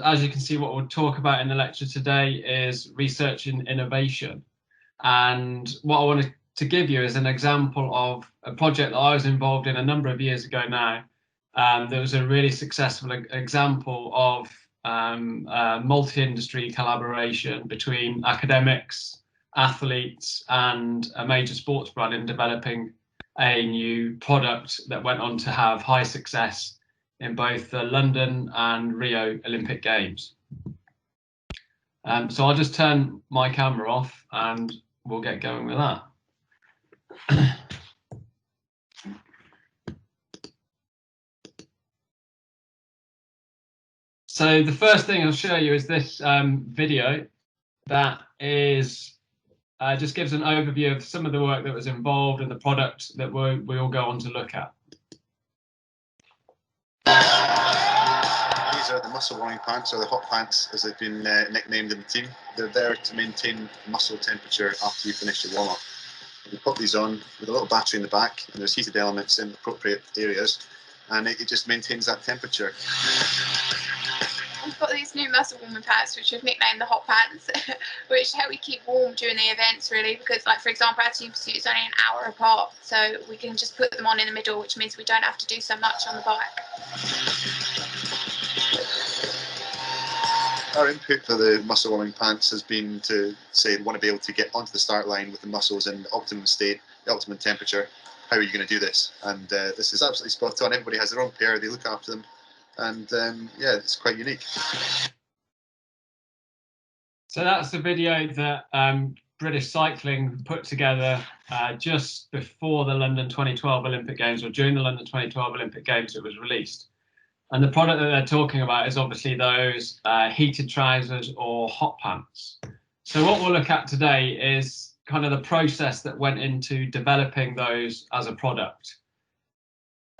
as you can see, what we'll talk about in the lecture today is research and innovation. And what I wanted to give you is an example of a project that I was involved in a number of years ago now. There was a really successful example of multi-industry collaboration between academics, athletes, and a major sports brand in developing a new product that went on to have high success in both the London and Rio Olympic Games. So I'll just turn my camera off and we'll get going with that. So the first thing I'll show you is this video that is just gives an overview of some of the work that was involved and the product that we all go on to look at. These are the muscle warming pants, or the hot pants as they've been nicknamed in the team. They're there to maintain muscle temperature after you finish your warm-up. You put these on with a little battery in the back, and there's heated elements in appropriate areas, and it just maintains that temperature. We've got these new muscle warming pants, which we've nicknamed the hot pants, which help you keep warm during the events, really, because, like, for example, our team pursuit is only an hour apart, so we can just put them on in the middle, which means we don't have to do so much on the bike. Our input for the muscle warming pants has been to say we want to be able to get onto the start line with the muscles in the optimum state, the optimum temperature. How are you going to do this? And this is absolutely spot on. Everybody has their own pair, they look after them, and yeah, it's quite unique. So that's the video that British Cycling put together just before the London 2012 Olympic Games, or during the London 2012 Olympic Games it was released. And the product that they're talking about is obviously those heated trousers or hot pants. So what we'll look at today is kind of the process that went into developing those as a product.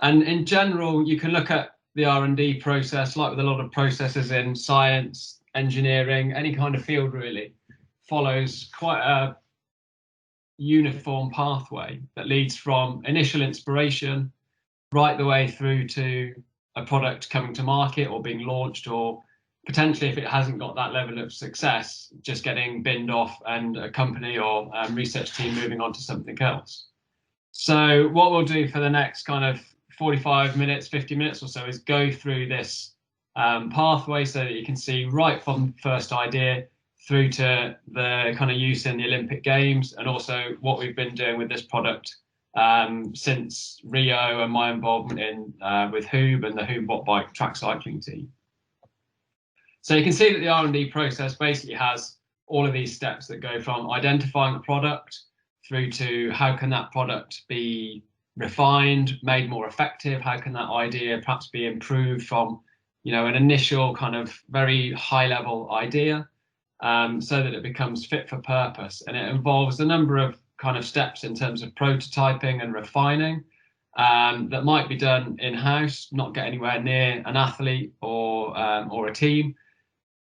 And in general, you can look at the R&D process, like with a lot of processes in science, engineering, any kind of field really, follows quite a uniform pathway that leads from initial inspiration right the way through to a product coming to market or being launched, or potentially, if it hasn't got that level of success, just getting binned off and a company or research team moving on to something else. So what we'll do for the next kind of 45 minutes, 50 minutes or so is go through this pathway so that you can see right from first idea through to the kind of use in the Olympic Games, and also what we've been doing with this product since Rio and my involvement in with Hoob and the Hoob Wattbike track cycling team. So you can see that the R&D process basically has all of these steps that go from identifying a product through to how can that product be refined, made more effective, how can that idea perhaps be improved from, you know, an initial kind of very high level idea, so that it becomes fit for purpose. And it involves a number of kind of steps in terms of prototyping and refining that might be done in-house, not get anywhere near an athlete or a team,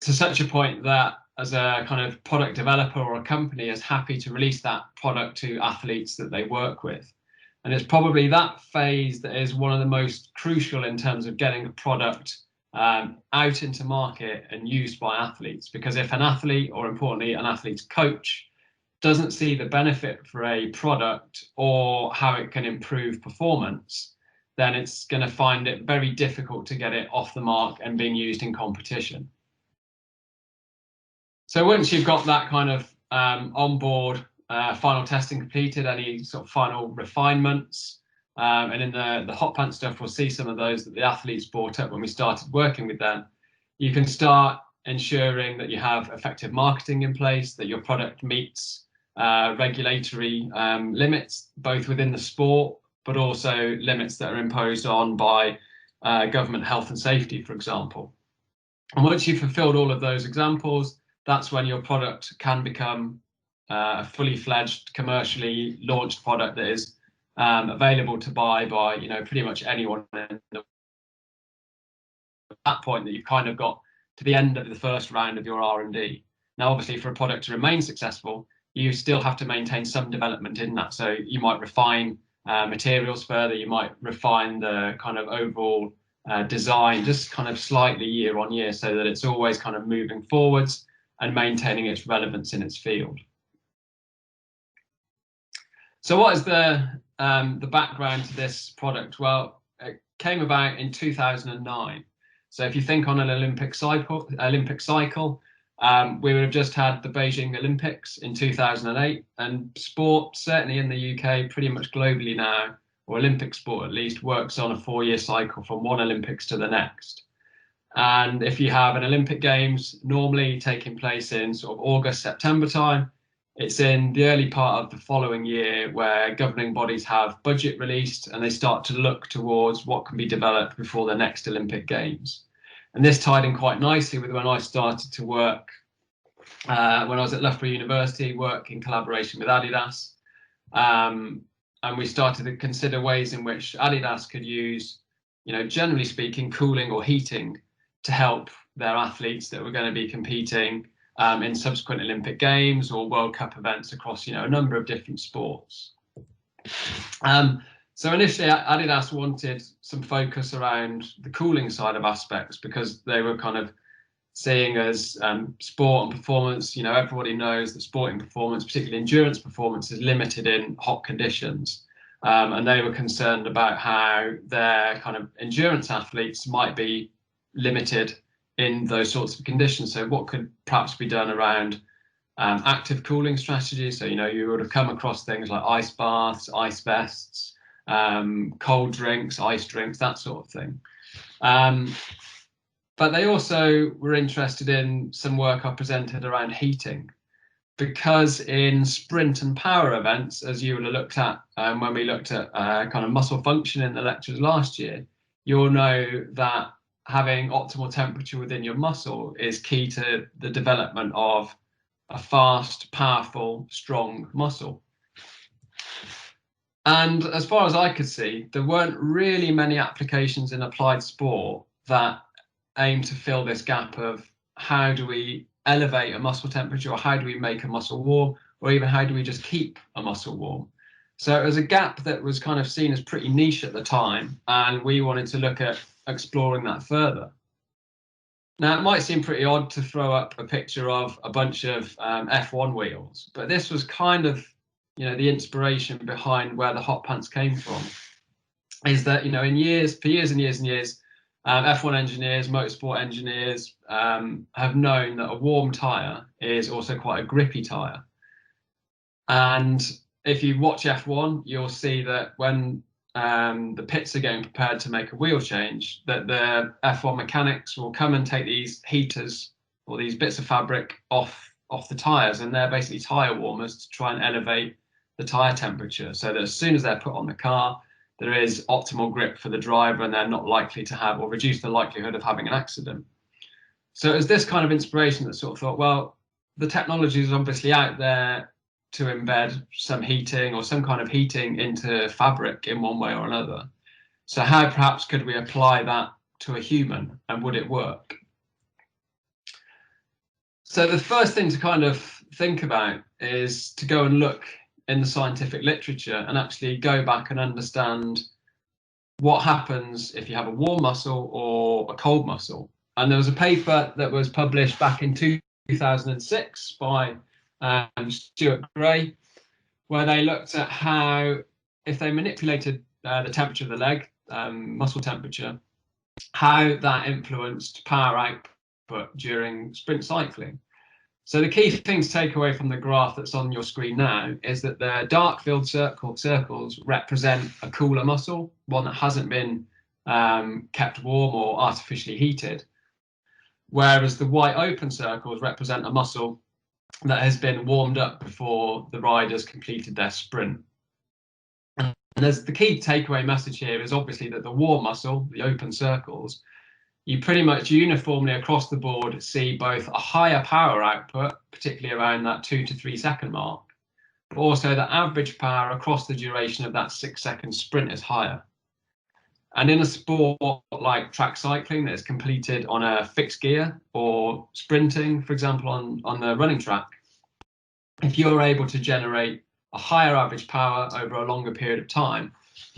to such a point that as a kind of product developer or a company is happy to release that product to athletes that they work with. And it's probably that phase that is one of the most crucial in terms of getting a product out into market and used by athletes, because if an athlete, or importantly an athlete's coach, doesn't see the benefit for a product or how it can improve performance, then it's going to find it very difficult to get it off the mark and being used in competition. So once you've got that kind of on board, final testing completed, any sort of final refinements, and in the hot pants stuff, we'll see some of those that the athletes brought up when we started working with them. You can start ensuring that you have effective marketing in place, that your product meets regulatory limits, both within the sport, but also limits that are imposed on by government health and safety, for example. And once you've fulfilled all of those examples, that's when your product can become a fully fledged, commercially launched product that is available to buy by, you know, pretty much anyone. At that point, that you've kind of got to the end of the first round of your R&D. Now, obviously, for a product to remain successful, you still have to maintain some development in that. So you might refine materials further, you might refine the kind of overall design just kind of slightly year on year, so that it's always kind of moving forwards and maintaining its relevance in its field. So what is the background to this product? Well, it came about in 2009. So if you think on an Olympic cycle, we would have just had the Beijing Olympics in 2008, and sport, certainly in the UK, pretty much globally now, or Olympic sport at least, works on a 4-year cycle from one Olympics to the next. And if you have an Olympic Games normally taking place in sort of August, September time, it's in the early part of the following year where governing bodies have budget released and they start to look towards what can be developed before the next Olympic Games. And this tied in quite nicely with when I started to work, when I was at Loughborough University, work in collaboration with Adidas. And we started to consider ways in which Adidas could use, generally speaking, cooling or heating to help their athletes that were going to be competing in subsequent Olympic Games or World Cup events across, a number of different sports. So initially, Adidas wanted some focus around the cooling side of aspects because they were kind of seeing as sport and performance. Everybody knows that sporting performance, particularly endurance performance, is limited in hot conditions. And they were concerned about how their kind of endurance athletes might be limited in those sorts of conditions. So what could perhaps be done around active cooling strategies? So, you would have come across things like ice baths, ice vests, cold drinks, ice drinks, that sort of thing. But they also were interested in some work I presented around heating, because in sprint and power events, as you would have looked at when we looked at kind of muscle function in the lectures last year, you'll know that having optimal temperature within your muscle is key to the development of a fast, powerful, strong muscle. And as far as I could see, there weren't really many applications in applied sport that aim to fill this gap of how do we elevate a muscle temperature, or how do we make a muscle warm, or even how do we just keep a muscle warm. So it was a gap that was kind of seen as pretty niche at the time, and we wanted to look at exploring that further. Now, it might seem pretty odd to throw up a picture of a bunch of F1 wheels, but this was kind of, the inspiration behind where the hot pants came from. Is that, for years and years and years, F1 engineers, motorsport engineers have known that a warm tyre is also quite a grippy tyre. And if you watch F1, you'll see that when the pits are getting prepared to make a wheel change, that the F1 mechanics will come and take these heaters or these bits of fabric off the tyres, and they're basically tyre warmers to try and elevate the tyre temperature, so that as soon as they're put on the car, there is optimal grip for the driver and they're not likely to have, or reduce the likelihood of having, an accident. So it was this kind of inspiration that sort of thought, well, the technology is obviously out there to embed some heating or some kind of heating into fabric in one way or another. So how perhaps could we apply that to a human, and would it work? So the first thing to kind of think about is to go and look in the scientific literature and actually go back and understand what happens if you have a warm muscle or a cold muscle. And there was a paper that was published back in 2006 by Stuart Gray, where they looked at how, if they manipulated the temperature of the leg, muscle temperature, how that influenced power output during sprint cycling. So the key thing to take away from the graph that's on your screen now is that the dark filled circles represent a cooler muscle, one that hasn't been kept warm or artificially heated, whereas the white open circles represent a muscle that has been warmed up before the riders completed their sprint. And there's the key takeaway message here is obviously that the warm muscle, the open circles, you pretty much uniformly across the board see both a higher power output, particularly around that 2 to 3 second mark, but also the average power across the duration of that 6-second sprint is higher. And in a sport like track cycling that is completed on a fixed gear, or sprinting, for example, on the running track, if you're able to generate a higher average power over a longer period of time,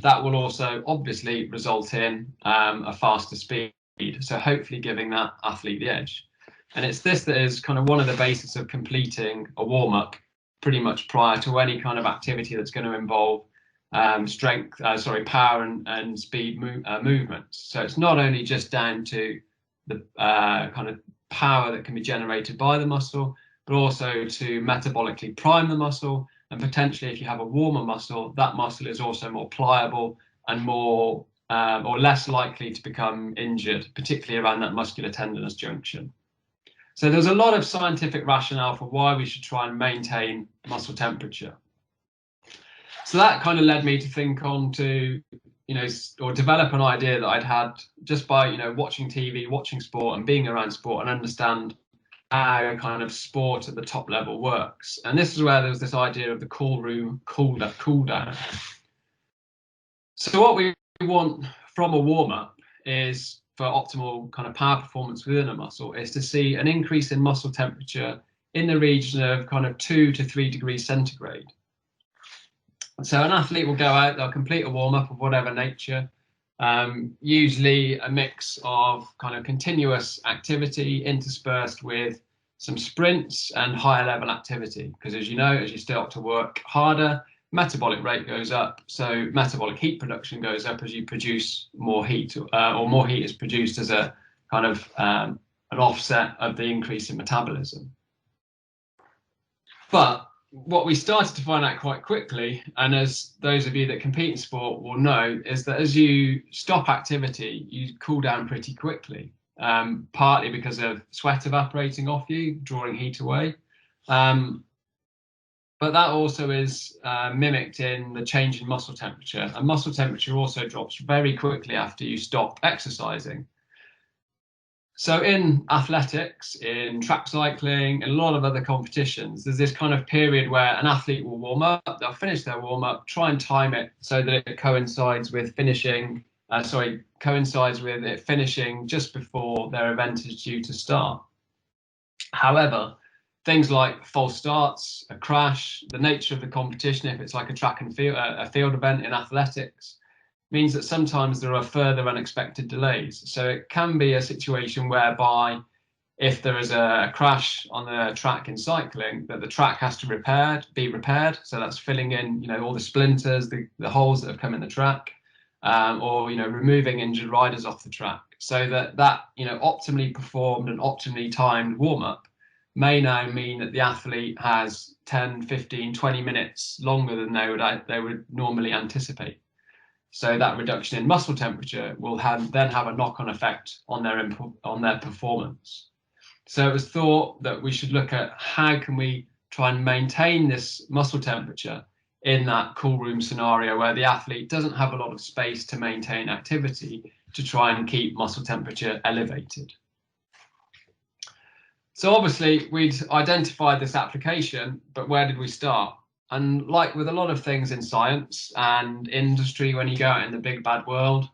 that will also obviously result in a faster speed. So hopefully giving that athlete the edge. And it's this that is kind of one of the basis of completing a warm-up pretty much prior to any kind of activity that's going to involve power and speed movements. So it's not only just down to the kind of power that can be generated by the muscle, but also to metabolically prime the muscle. And potentially, if you have a warmer muscle, that muscle is also more pliable and more or less likely to become injured, particularly around that muscular tendinous junction. So there's a lot of scientific rationale for why we should try and maintain muscle temperature. So that kind of led me to think on to, or develop an idea that I'd had just by, watching TV, watching sport and being around sport and understand how kind of sport at the top level works. And this is where there's this idea of the cool room, cool down. So what we want from a warm-up is, for optimal kind of power performance within a muscle, is to see an increase in muscle temperature in the region of kind of 2 to 3 degrees centigrade. So an athlete will go out, they'll complete a warm-up of whatever nature, usually a mix of kind of continuous activity interspersed with some sprints and higher level activity. Because as you know, as you start to work harder, metabolic rate goes up, so metabolic heat production goes up as you produce more heat, or more heat is produced as a kind of an offset of the increase in metabolism. But what we started to find out quite quickly, and as those of you that compete in sport will know, is that as you stop activity, you cool down pretty quickly, partly because of sweat evaporating off you, drawing heat away. But that also is mimicked in the change in muscle temperature. And muscle temperature also drops very quickly after you stop exercising. So in athletics, in track cycling, and a lot of other competitions, there's this kind of period where an athlete will warm up, they'll finish their warm up, try and time it so that it coincides with finishing, just before their event is due to start. However, things like false starts, a crash, the nature of the competition, if it's like a field event in athletics, means that sometimes there are further unexpected delays. So it can be a situation whereby if there is a crash on the track in cycling, that the track has to be repaired. So that's filling in, all the splinters, the holes that have come in the track, or, removing injured riders off the track, so that optimally performed and optimally timed warm-up may now mean that the athlete has 10, 15, 20 minutes longer than they would normally anticipate. So that reduction in muscle temperature will then have a knock-on effect on their performance. So it was thought that we should look at how can we try and maintain this muscle temperature in that cool room scenario where the athlete doesn't have a lot of space to maintain activity to try and keep muscle temperature elevated. So obviously we'd identified this application, but where did we start? And like with a lot of things in science and industry, when you go out in the big bad world,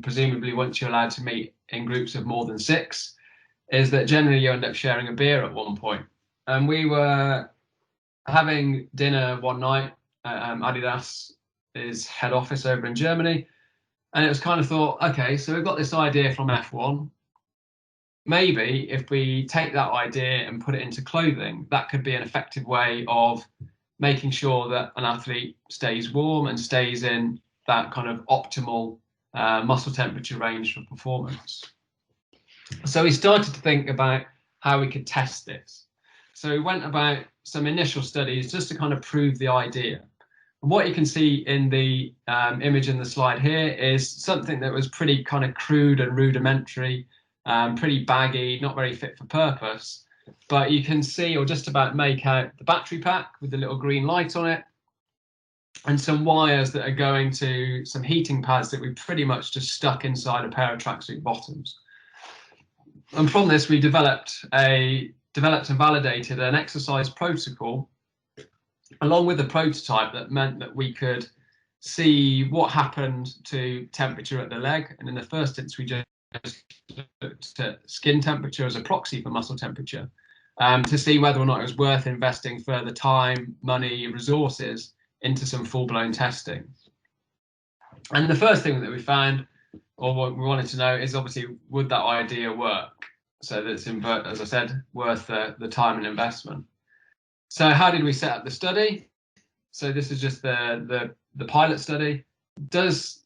presumably once you're allowed to meet in groups of more than 6, is that generally you end up sharing a beer at one point. And we were having dinner one night at Adidas's head office over in Germany. And it was kind of thought, okay, so we've got this idea from F1. Maybe if we take that idea and put it into clothing, that could be an effective way of making sure that an athlete stays warm and stays in that kind of optimal muscle temperature range for performance. So we started to think about how we could test this. So we went about some initial studies just to kind of prove the idea. And what you can see in the image in the slide here is something that was pretty kind of crude and rudimentary, pretty baggy, not very fit for purpose. But you can see, or just about make out, the battery pack with the little green light on it, and some wires that are going to some heating pads that we pretty much just stuck inside a pair of tracksuit bottoms. And from this, we developed and validated an exercise protocol along with a prototype that meant that we could see what happened to temperature at the leg. And in the first instance, we just looked at skin temperature as a proxy for muscle temperature, to see whether or not it was worth investing further time, money, resources into some full-blown testing. And the first thing that we found, or what we wanted to know, is obviously, would that idea work? So that's, as I said, worth the time and investment. So how did we set up the study? So this is just the pilot study. Does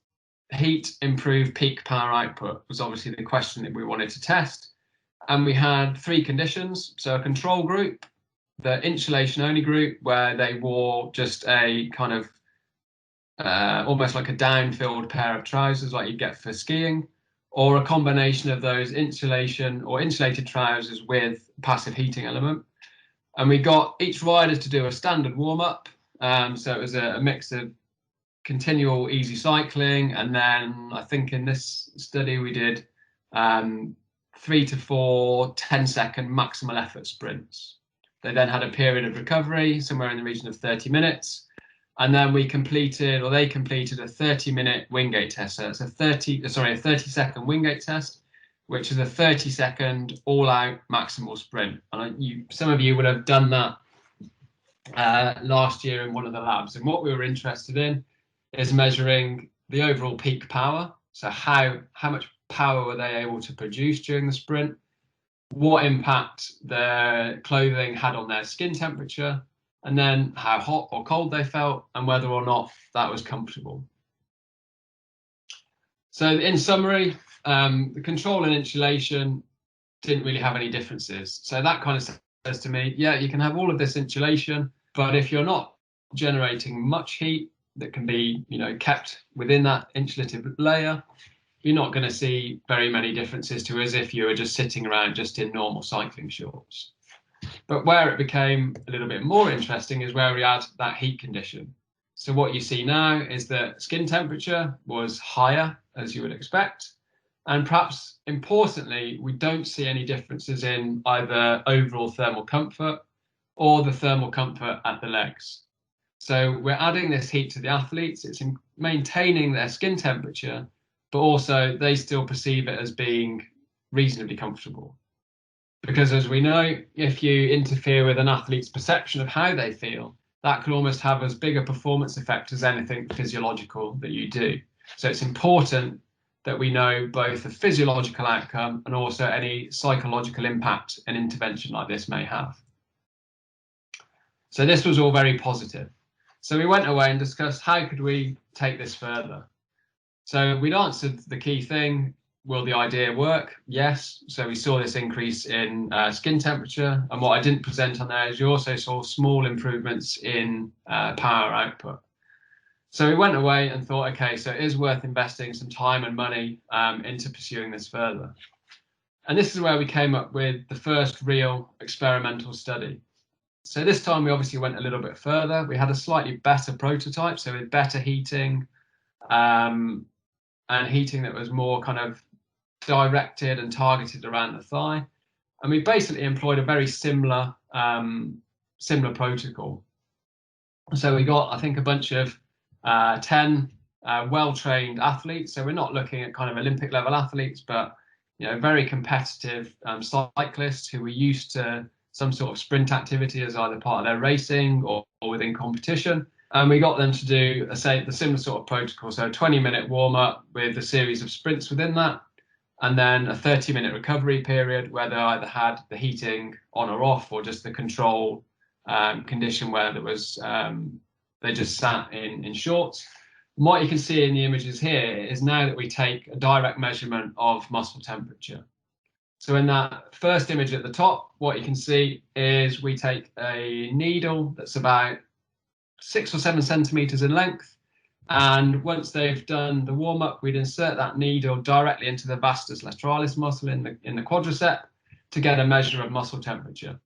heat improve peak power output? Was obviously the question that we wanted to test. And we had 3 conditions. So a control group, the insulation only group, where they wore just a kind of almost like a down-filled pair of trousers like you get for skiing, or a combination of those insulation or insulated trousers with passive heating element. And we got each rider to do a standard warm-up. So it was a mix of continual easy cycling, and then I think in this study we did 3 to 4 10-second maximal effort sprints. They then had a period of recovery somewhere in the region of 30 minutes. And then they completed a 30-minute Wingate test. So it's a 30-second Wingate test, which is a 30-second all-out maximal sprint. And some of you would have done that last year in one of the labs. And what we were interested in is measuring the overall peak power. So how much power were they able to produce during the sprint? What impact their clothing had on their skin temperature, and then how hot or cold they felt, and whether or not that was comfortable. So in summary, the control and insulation didn't really have any differences. So that kind of says to me, yeah, you can have all of this insulation, but if you're not generating much heat that can be, kept within that insulative layer, you're not going to see very many differences to as if you were just sitting around just in normal cycling shorts. But where it became a little bit more interesting is where we add that heat condition. So what you see now is that skin temperature was higher, as you would expect. And perhaps importantly, we don't see any differences in either overall thermal comfort or the thermal comfort at the legs. So we're adding this heat to the athletes. It's maintaining their skin temperature, but also they still perceive it as being reasonably comfortable. Because as we know, if you interfere with an athlete's perception of how they feel, that can almost have as big a performance effect as anything physiological that you do. So it's important that we know both the physiological outcome and also any psychological impact an intervention like this may have. So this was all very positive. So we went away and discussed how could we take this further. So we'd answered the key thing. Will the idea work? Yes. So we saw this increase in skin temperature. And what I didn't present on there is you also saw small improvements in power output. So we went away and thought, okay, so it is worth investing some time and money into pursuing this further. And this is where we came up with the first real experimental study. So this time we obviously went a little bit further. We had a slightly better prototype, so with better heating and heating that was more kind of directed and targeted around the thigh. And we basically employed a very similar protocol. So we got, I think, a bunch of 10 well-trained athletes. So we're not looking at kind of Olympic level athletes, but very competitive cyclists who were used to some sort of sprint activity as either part of their racing or within competition. And we got them to do the similar sort of protocol. So a 20-minute warm-up with a series of sprints within that, and then a 30-minute recovery period where they either had the heating on or off, or just the control condition where there was they just sat in shorts. And what you can see in the images here is now that we take a direct measurement of muscle temperature. So in that first image at the top, what you can see is we take a needle that's about 6 or 7 centimeters in length. And once they've done the warm-up, we'd insert that needle directly into the vastus lateralis muscle in the quadricep to get a measure of muscle temperature.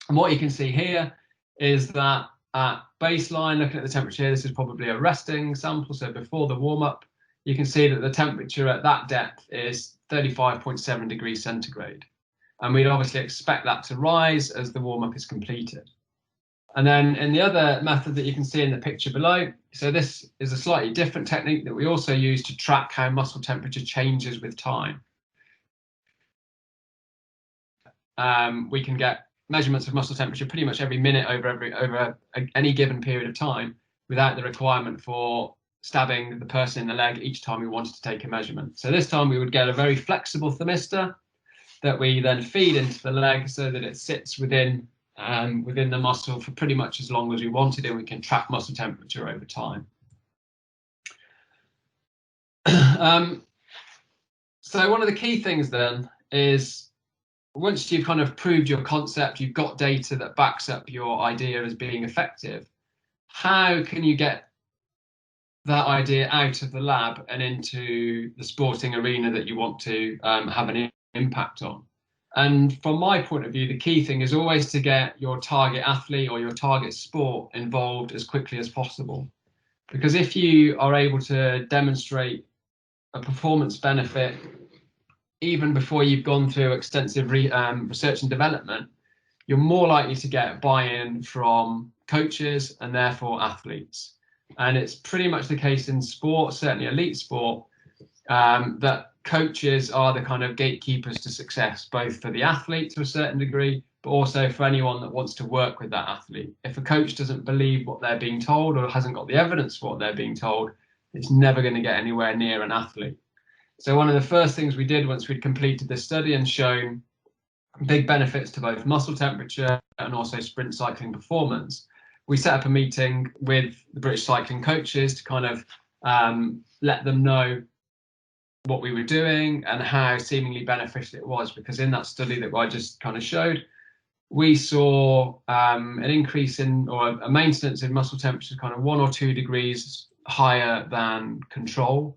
And what you can see here is that at baseline, looking at the temperature, this is probably a resting sample. So before the warm-up, you can see that the temperature at that depth is 35.7 degrees centigrade. And we'd obviously expect that to rise as the warm-up is completed. And then in the other method that you can see in the picture below, so this is a slightly different technique that we also use to track how muscle temperature changes with time. We can get measurements of muscle temperature pretty much every minute over any given period of time without the requirement for stabbing the person in the leg each time we wanted to take a measurement. So this time we would get a very flexible thermistor that we then feed into the leg so that it sits within the muscle for pretty much as long as we wanted, and we can track muscle temperature over time. So one of the key things then is, once you've kind of proved your concept, you've got data that backs up your idea as being effective, how can you get that idea out of the lab and into the sporting arena that you want to have an impact on? And from my point of view, the key thing is always to get your target athlete or your target sport involved as quickly as possible. Because if you are able to demonstrate a performance benefit even before you've gone through extensive research and development, you're more likely to get buy-in from coaches and therefore athletes. And it's pretty much the case in sport, certainly elite sport, that coaches are the kind of gatekeepers to success, both for the athlete to a certain degree, but also for anyone that wants to work with that athlete. If a coach doesn't believe what they're being told or hasn't got the evidence for what they're being told, it's never going to get anywhere near an athlete. So one of the first things we did once we'd completed this study and shown big benefits to both muscle temperature and also sprint cycling performance, we set up a meeting with the British cycling coaches to kind of let them know what we were doing and how seemingly beneficial it was. Because in that study that I just kind of showed, we saw an increase in, or a maintenance in muscle temperature kind of 1 or 2 degrees higher than control.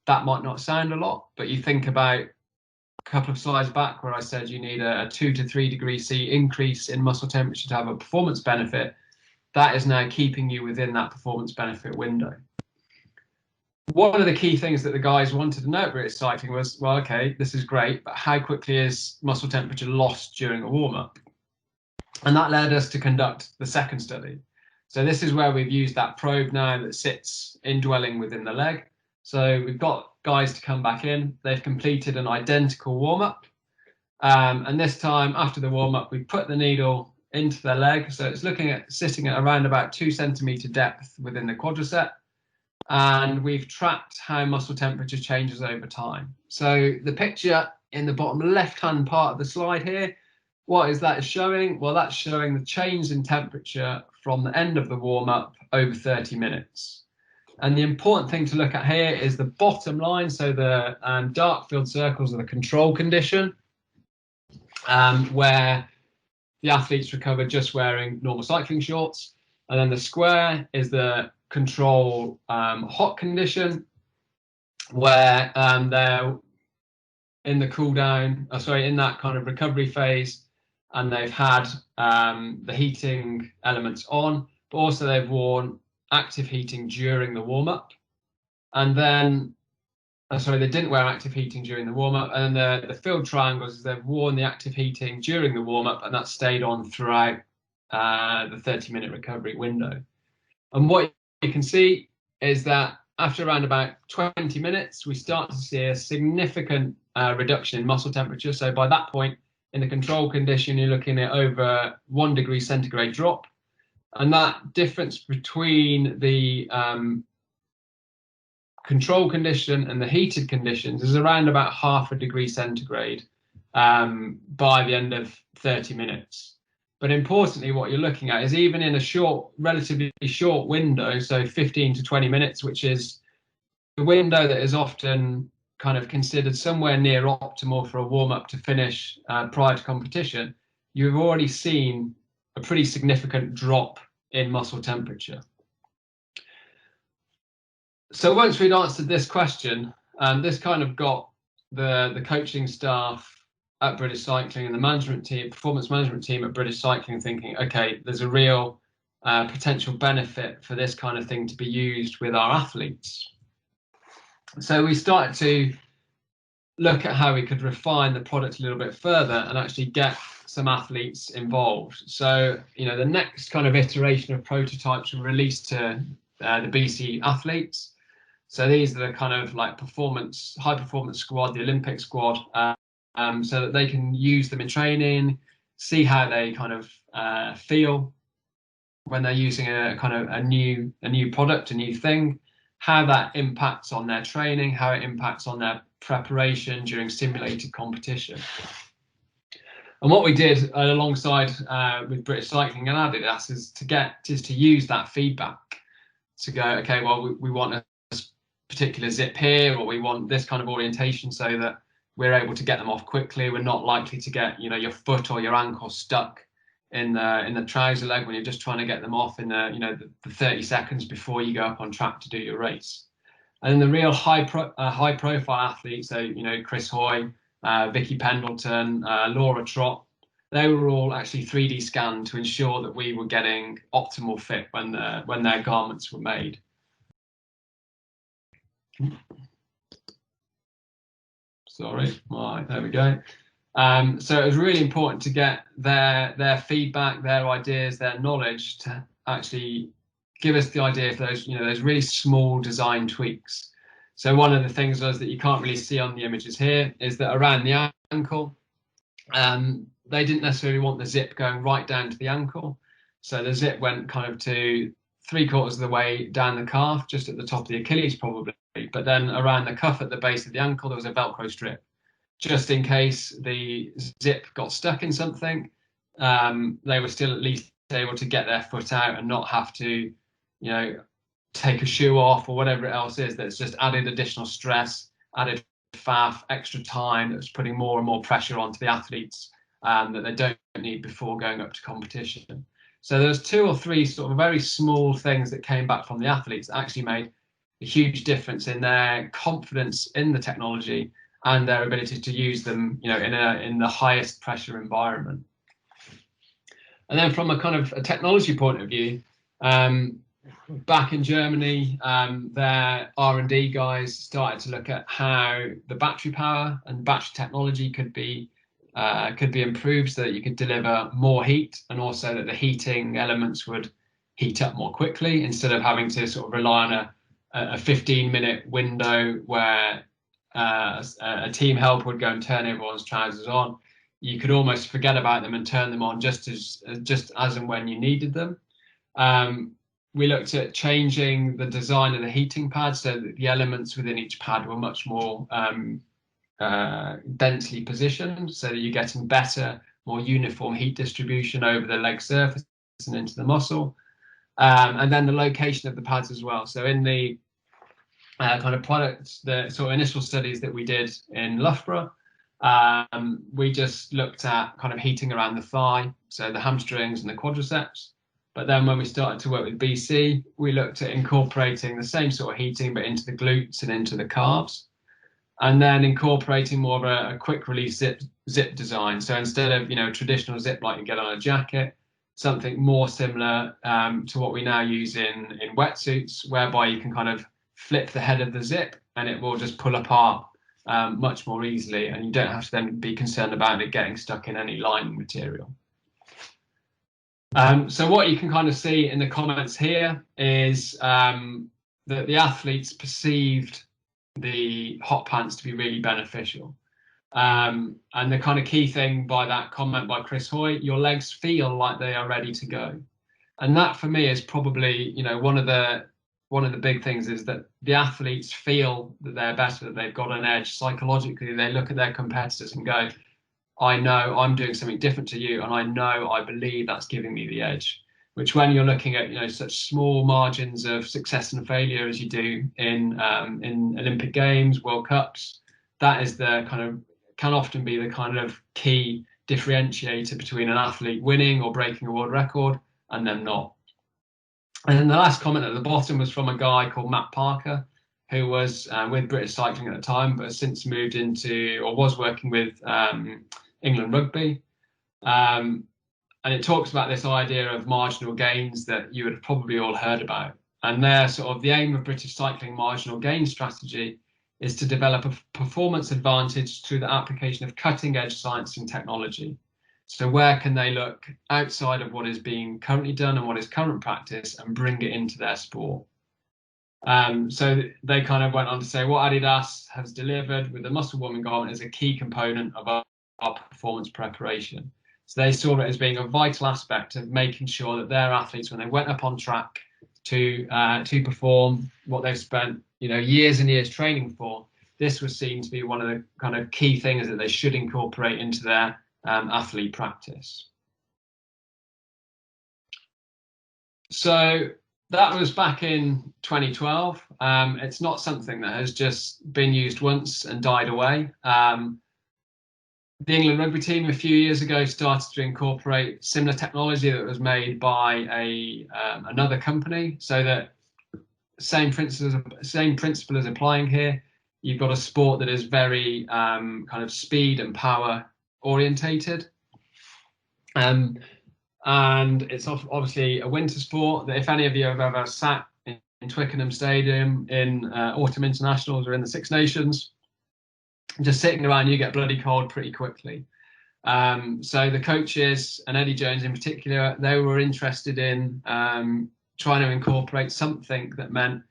That might not sound a lot, but you think about a couple of slides back where I said you need a 2 to 3 degrees C increase in muscle temperature to have a performance benefit. That is now keeping you within that performance benefit window. One of the key things that the guys wanted to know at British Cycling was, well, okay, this is great, but how quickly is muscle temperature lost during a warm-up? And that led us to conduct the second study. So this is where we've used that probe now that sits indwelling within the leg. So we've got guys to come back in. They've completed an identical warm-up. And this time, after the warm-up, we put the needle into their leg. So it's sitting at around about 2 centimetre depth within the quadricep. And we've tracked how muscle temperature changes over time. So the picture in the bottom left-hand part of the slide here, what is that showing? Well, that's showing the change in temperature from the end of the warm-up over 30 minutes. And the important thing to look at here is the bottom line. So the dark filled circles are the control condition, where the athletes recover just wearing normal cycling shorts. And then the square is the control hot condition, where they're in the cool down, in that kind of recovery phase, and they've had the heating elements on, but also they've worn active heating during the warm-up. And then they didn't wear active heating during the warm-up, and then the filled triangles is they've worn the active heating during the warm-up, and that stayed on throughout the 30-minute recovery window. And what you can see is that after around about 20 minutes, we start to see a significant reduction in muscle temperature. So by that point, in the control condition, you're looking at over 1 degree centigrade drop. And that difference between the control condition and the heated conditions is around about 0.5 degree centigrade by the end of 30 minutes. But importantly, what you're looking at is even in a relatively short window, so 15 to 20 minutes, which is the window that is often kind of considered somewhere near optimal for a warm-up to finish prior to competition, you've already seen a pretty significant drop in muscle temperature. So once we'd answered this question, this kind of got the coaching staff at British Cycling and the management team, performance management team at British Cycling thinking, okay, there's a real potential benefit for this kind of thing to be used with our athletes. So we started to look at how we could refine the product a little bit further and actually get some athletes involved. So, the next kind of iteration of prototypes were released to the BC athletes. So these are the kind of like high performance squad, the Olympic squad, so that they can use them in training, see how they kind of feel when they're using a new product, a new thing, how that impacts on their training, how it impacts on their preparation during simulated competition. And what we did alongside with British Cycling and Adidas is to use that feedback to go, okay, well, we want a particular zip here, or we want this kind of orientation, so that we're able to get them off quickly. We're not likely to get, you know, your foot or your ankle stuck in the trouser leg when you're just trying to get them off in the 30 seconds before you go up on track to do your race. And the real high profile athletes, so, you know, Chris Hoy, Vicky Pendleton, Laura Trott, they were all actually 3D scanned to ensure that we were getting optimal fit when their garments were made. Sorry, right, there we go. So it was really important to get their feedback, their ideas, their knowledge to actually give us the idea of those, you know, those really small design tweaks. So one of the things was that you can't really see on the images here is that around the ankle, they didn't necessarily want the zip going right down to the ankle. So the zip went kind of to 3/4 of the way down the calf, just at the top of the Achilles probably. But then around the cuff at the base of the ankle, there was a Velcro strip, just in case the zip got stuck in something. They were still at least able to get their foot out and not have to, you know, take a shoe off or whatever else is that's just added additional stress, added faff, extra time that's putting more and more pressure onto the athletes that they don't need before going up to competition. So there's 2 or 3 sort of very small things that came back from the athletes that actually made a huge difference in their confidence in the technology and their ability to use them, you know, in the highest pressure environment. And then from a kind of a technology point of view, back in Germany, their R&D guys started to look at how the battery power and battery technology could be improved so that you could deliver more heat, and also that the heating elements would heat up more quickly instead of having to sort of rely on a 15-minute window where a team helper would go and turn everyone's trousers on. You could almost forget about them and turn them on just as and when you needed them. We looked at changing the design of the heating pad so that the elements within each pad were much more densely positioned, so that you're getting better, more uniform heat distribution over the leg surface and into the muscle. And then the location of the pads as well. So in the kind of products, the sort of initial studies that we did in Loughborough, we just looked at kind of heating around the thigh, so the hamstrings and the quadriceps. But then when we started to work with BC, we looked at incorporating the same sort of heating, but into the glutes and into the calves. And then incorporating more of a quick release zip design. So instead of, you know, traditional zip like you get on a jacket, something more similar to what we now use in wetsuits, whereby you can kind of flip the head of the zip and it will just pull apart much more easily, and you don't have to then be concerned about it getting stuck in any lining material. So what you can kind of see in the comments here is that the athletes perceived the hot pants to be really beneficial. And the kind of key thing by that comment by Chris Hoy, your legs feel like they are ready to go. And that for me is probably, you know, one of the big things is that the athletes feel that they're better, that they've got an edge psychologically. They look at their competitors and go, I know I'm doing something different to you, and I believe that's giving me the edge. Which, when you're looking at, you know, such small margins of success and failure as you do in Olympic Games, World Cups, that is the kind of, can often be the kind of key differentiator between an athlete winning or breaking a world record and them not. And then the last comment at the bottom was from a guy called Matt Parker, who was with British Cycling at the time, but has since moved into, or was working with England Rugby. And it talks about this idea of marginal gains that you would have probably all heard about. And they're sort of the aim of British Cycling marginal gain strategy is to develop a performance advantage through the application of cutting edge science and technology. So where can they look outside of what is being currently done and what is current practice and bring it into their sport? So they kind of went on to say what Adidas has delivered with the muscle warming garment is a key component of our performance preparation. So they saw it as being a vital aspect of making sure that their athletes, when they went up on track, to perform what they've spent years and years training for. This was seen to be one of the kind of key things that they should incorporate into their athlete practice. So that was back in 2012. It's not something that has just been used once and died away. The England rugby team a few years ago started to incorporate similar technology that was made by another company, so that same principle is applying here. You've got a sport that is very kind of speed and power orientated, and it's obviously a winter sport that if any of you have ever sat in Twickenham Stadium in autumn internationals or in the Six Nations, just sitting around, you get bloody cold pretty quickly. So the coaches, and Eddie Jones in particular, they were interested in trying to incorporate something that meant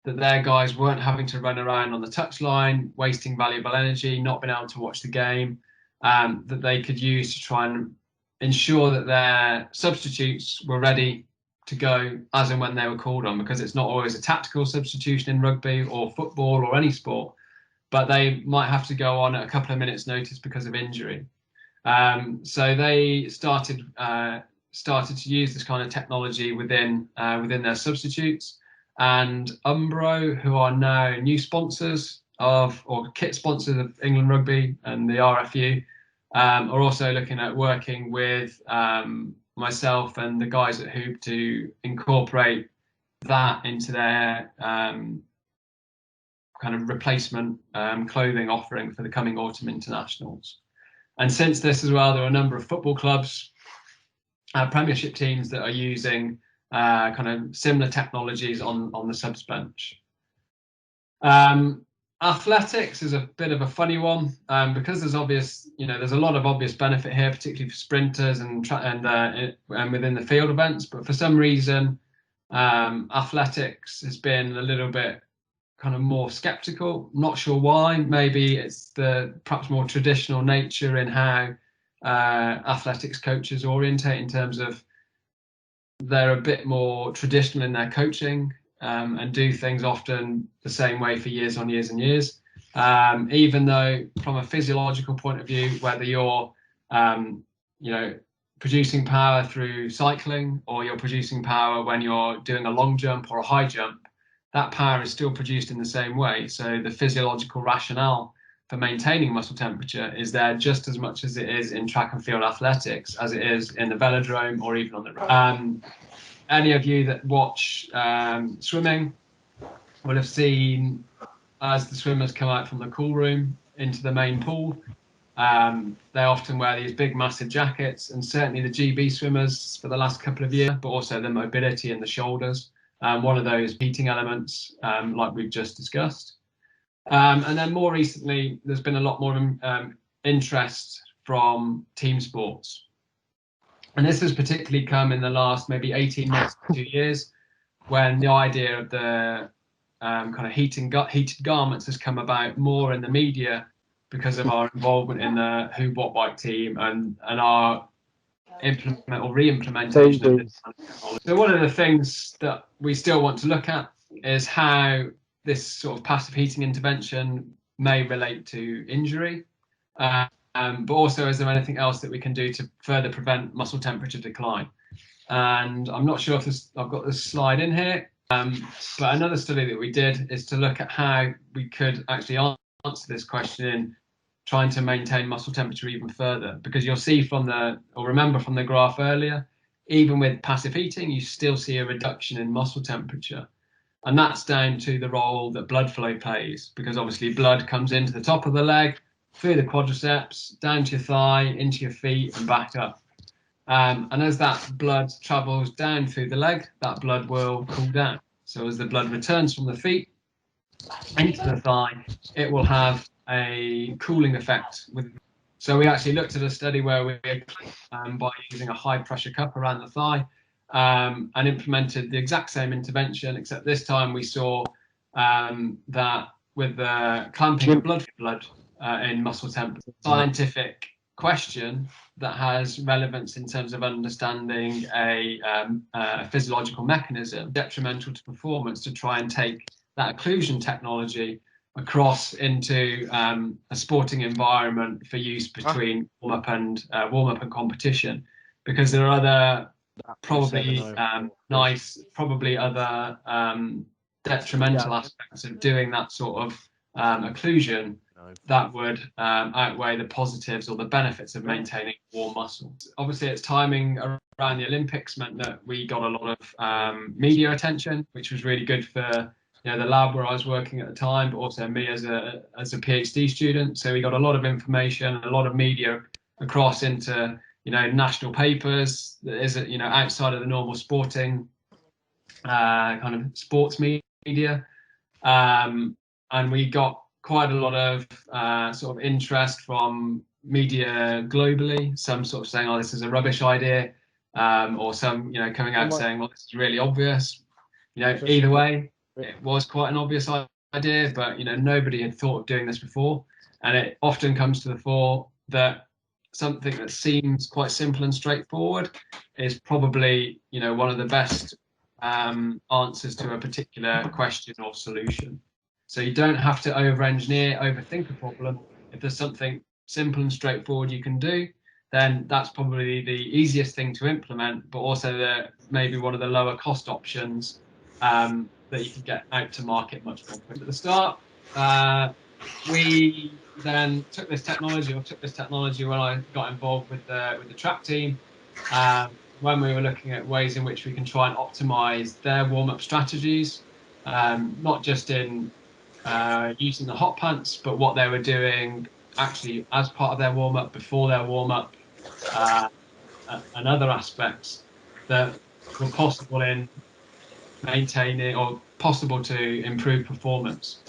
that their guys weren't having to run around on the touchline, wasting valuable energy, not being able to watch the game, that they could use to try and ensure that their substitutes were ready to go as and when they were called on, because it's not always a tactical substitution in rugby or football or any sport, but they might have to go on at a couple of minutes' notice because of injury. So they started to use this kind of technology within their substitutes. And Umbro, who are now new sponsors or kit sponsors of England Rugby and the RFU, are also looking at working with myself and the guys at Hoop to incorporate that into their kind of replacement clothing offering for the coming autumn internationals. And since this as well, there are a number of football clubs, Premiership teams that are using kind of similar technologies on the subs bench. Athletics is a bit of a funny one because there's a lot of obvious benefit here, particularly for sprinters and within the field events. But for some reason, athletics has been a little bit kind of more skeptical. Not sure why. Maybe it's the perhaps more traditional nature in how athletics coaches orientate, in terms of they're a bit more traditional in their coaching and do things often the same way for years on years and years. Even though from a physiological point of view, whether you're producing power through cycling or you're producing power when you're doing a long jump or a high jump, that power is still produced in the same way. So the physiological rationale for maintaining muscle temperature is there just as much as it is in track and field athletics as it is in the velodrome or even on the road. Any of you that watch swimming will have seen, as the swimmers come out from the cool room into the main pool, they often wear these big massive jackets, and certainly the GB swimmers for the last couple of years, but also the mobility in the shoulders, one of those heating elements like we've just discussed. And then more recently, there's been a lot more interest from team sports. And this has particularly come in the last maybe 18 months to 2 years, when the idea of the kind of heated garments has come about more in the media because of our involvement in the Hoop Wattbike team and our re-implementation of this. So one of the things that we still want to look at is how this sort of passive heating intervention may relate to injury. But also, is there anything else that we can do to further prevent muscle temperature decline? And I'm not sure if I've got this slide in here, but another study that we did is to look at how we could actually answer this question in trying to maintain muscle temperature even further. Because you'll see remember from the graph earlier, even with passive heating, you still see a reduction in muscle temperature. And that's down to the role that blood flow plays, because obviously blood comes into the top of the leg, through the quadriceps, down to your thigh, into your feet and back up. And as that blood travels down through the leg, that blood will cool down. So as the blood returns from the feet into the thigh, it will have a cooling effect. So we actually looked at a study where we, by using a high pressure cup around the thigh, and implemented the exact same intervention, except this time we saw that with the clamping of blood in muscle temperature, scientific question that has relevance in terms of understanding a physiological mechanism detrimental to performance, to try and take that occlusion technology across into a sporting environment for use between warm-up and competition, because there are other detrimental aspects of doing that sort of occlusion that would outweigh the positives or the benefits of maintaining warm muscle. Obviously, its timing around the Olympics meant that we got a lot of media attention, which was really good for the lab where I was working at the time, but also me as a PhD student. So we got a lot of information, a lot of media across into national papers that is outside of the normal sporting kind of sports media, and we got quite a lot of sort of interest from media globally. Some sort of saying, "Oh, this is a rubbish idea," or some coming out saying, "Well, this is really obvious." Either way, it was quite an obvious idea, but nobody had thought of doing this before, and it often comes to the fore that something that seems quite simple and straightforward is probably one of the best answers to a particular question or solution. So you don't have to over-engineer, overthink a problem. If there's something simple and straightforward you can do, then that's probably the easiest thing to implement, but also maybe one of the lower cost options that you can get out to market much more quickly. At the start, we then took this technology when I got involved with the track team, when we were looking at ways in which we can try and optimize their warm-up strategies, not just in using the hot pants, but what they were doing actually as part of their warm-up, before their warm-up, and other aspects that were possible in maintaining or possible to improve performance.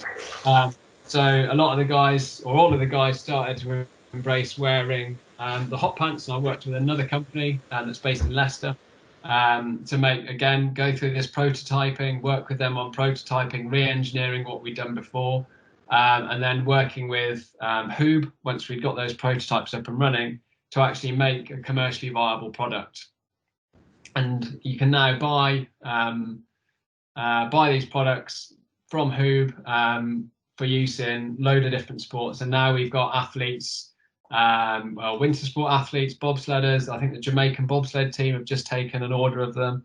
So a lot of the guys, or all of the guys, started to embrace wearing the hot pants, and I worked with another company that's based in Leicester to go through this prototyping, work with them on prototyping, re-engineering what we'd done before, and then working with Hoob, once we'd got those prototypes up and running, to actually make a commercially viable product. And you can now buy these products from Hoob for use in a load of different sports. And now we've got athletes, winter sport athletes, bobsledders. I think the Jamaican bobsled team have just taken an order of them.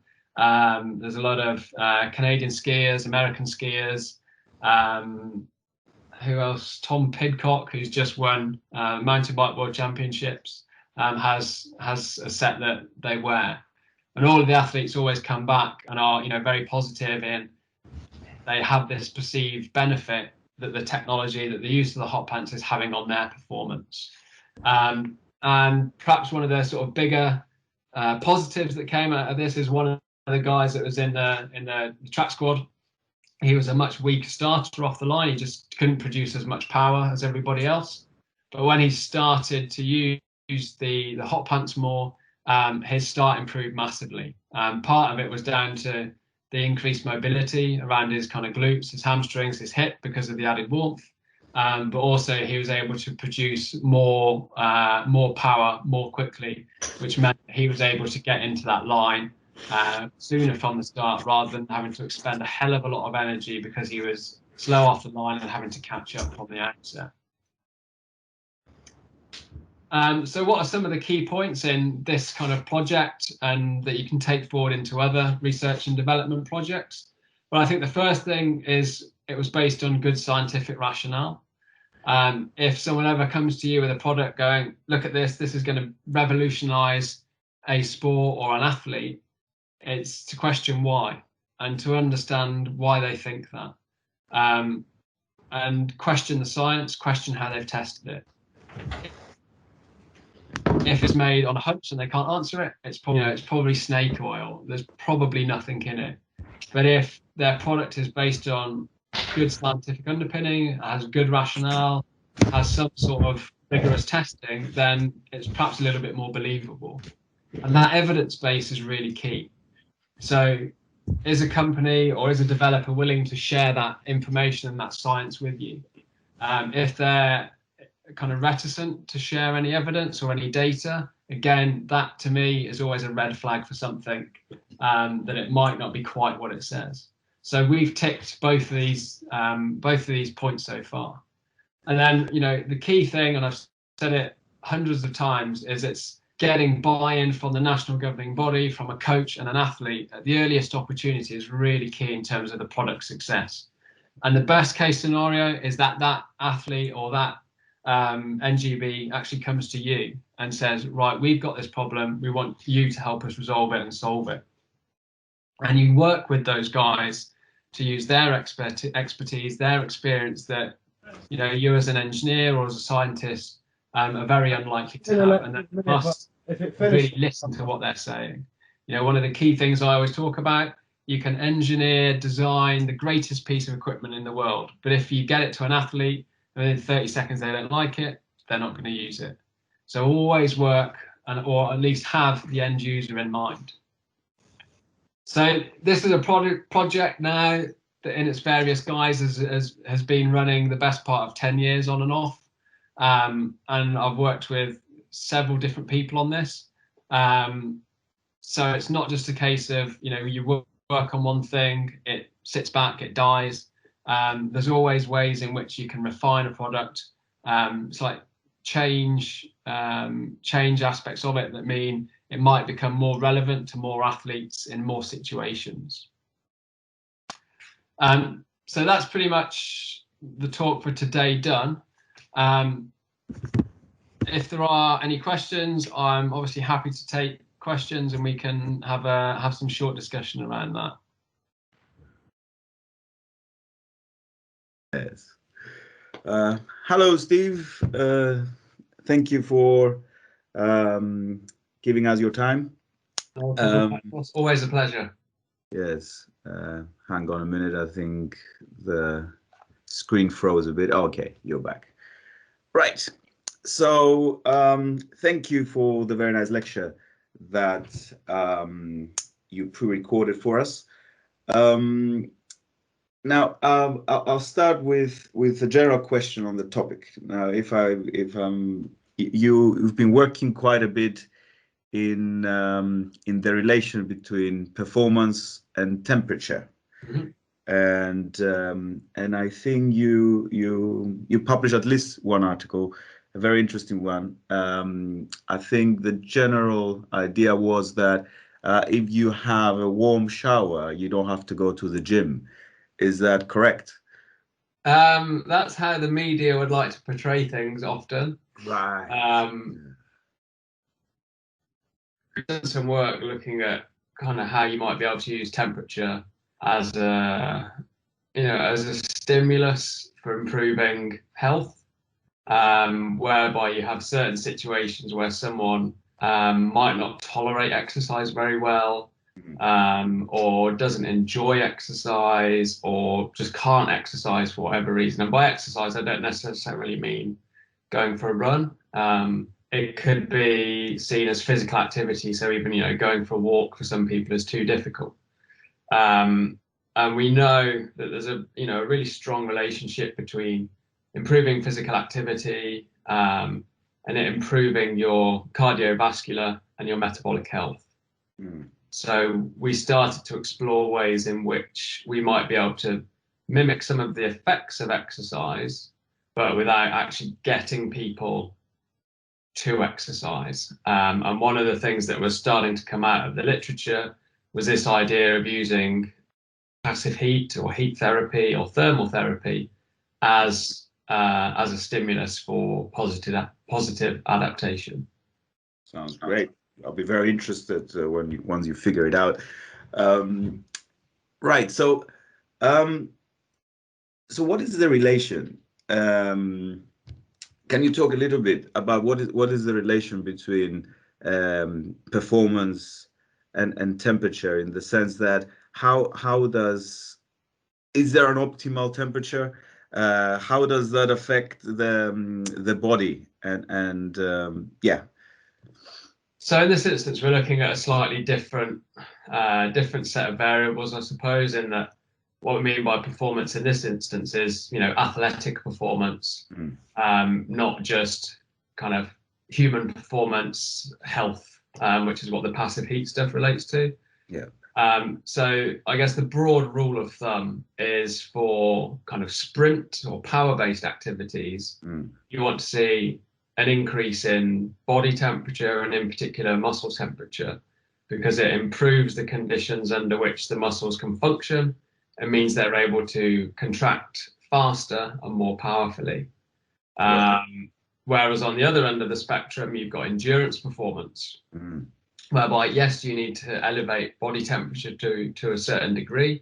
There's a lot of Canadian skiers, American skiers. Who else? Tom Pidcock, who's just won Mountain Bike World Championships, has a set that they wear. And all of the athletes always come back and are, very positive in they have this perceived benefit that the technology, that the use of the hot pants is having on their performance. And perhaps one of the sort of bigger positives that came out of this is one of the guys that was in the track squad. He was a much weaker starter off the line. He just couldn't produce as much power as everybody else. But when he started to use the hot pants more, his start improved massively. Part of it was down to the increased mobility around his kind of glutes, his hamstrings, his hip, because of the added warmth. But also he was able to produce more power more quickly, which meant he was able to get into that line sooner from the start, rather than having to expend a hell of a lot of energy because he was slow off the line and having to catch up from the outset. So what are some of the key points in this kind of project and that you can take forward into other research and development projects? Well, I think the first thing is it was based on good scientific rationale. If someone ever comes to you with a product going, look at this is going to revolutionize a sport or an athlete, it's to question why and to understand why they think that. And question the science, question how they've tested it. If it's made on a hunch and they can't answer it, it's probably snake oil. There's probably nothing in it. But if their product is based on good scientific underpinning, has good rationale, has some sort of rigorous testing, then it's perhaps a little bit more believable. And that evidence base is really key. So is a company or is a developer willing to share that information and that science with you? If they're kind of reticent to share any evidence or any data, again, that to me is always a red flag for something, that it might not be quite what it says. So we've ticked both of these points so far. And then, the key thing, and I've said it hundreds of times, is it's getting buy-in from the national governing body, from a coach and an athlete at the earliest opportunity is really key in terms of the product success. And the best case scenario is that athlete or that NGB actually comes to you and says, right, we've got this problem, we want you to help us resolve it and solve it. And you work with those guys to use their expertise, their experience that you as an engineer or as a scientist are very unlikely to have, and that must really listen to what they're saying. One of the key things I always talk about, you can engineer, design the greatest piece of equipment in the world, but if you get it to an athlete and within 30 seconds they don't like it, they're not going to use it. So always work, or at least have the end user in mind. So this is a project now that in its various guises has been running the best part of 10 years on and off. And I've worked with several different people on this. So it's not just a case of, you work on one thing, it sits back, it dies. There's always ways in which you can refine a product. It's like change aspects of it that mean it might become more relevant to more athletes in more situations. So that's pretty much the talk for today done. If there are any questions, I'm obviously happy to take questions and we can have some short discussion around that. Yes. Hello, Steve. Thank you for giving us your time. It's always a pleasure. Yes. Hang on a minute. I think the screen froze a bit. Okay, you're back. Right. So thank you for the very nice lecture that you pre-recorded for us. Now I'll start with a general question on the topic. Now, you've been working quite a bit in the relation between performance and temperature. Mm-hmm. And I think you published at least one article, a very interesting one. I think the general idea was that if you have a warm shower, you don't have to go to the gym. Is that correct? That's how the media would like to portray things often. Right. We've done some work looking at kind of how you might be able to use temperature as a stimulus for improving health, whereby you have certain situations where someone might not tolerate exercise very well, or doesn't enjoy exercise, or just can't exercise for whatever reason. And by exercise, I don't necessarily mean going for a run. It could be seen as physical activity. So even, going for a walk for some people is too difficult. And we know that there's a really strong relationship between improving physical activity and it improving your cardiovascular and your metabolic health. So we started to explore ways in which we might be able to mimic some of the effects of exercise, but without actually getting people to exercise. And one of the things that was starting to come out of the literature was this idea of using passive heat or heat therapy or thermal therapy as a stimulus for positive adaptation. Sounds great. I'll be very interested once you figure it out. Right. So what is the relation? Can you talk a little bit about what is the relation between performance and temperature, in the sense that is there an optimal temperature? How does that affect the body? And yeah. So in this instance, we're looking at a slightly different set of variables, I suppose, in that what we mean by performance in this instance is, athletic performance, not just kind of human performance, health, which is what the passive heat stuff relates to. Yeah. So I guess the broad rule of thumb is for kind of sprint or power-based activities, you want to see an increase in body temperature and in particular muscle temperature, because it improves the conditions under which the muscles can function. It means they're able to contract faster and more powerfully. Whereas on the other end of the spectrum, you've got endurance performance, whereby, yes, you need to elevate body temperature to a certain degree.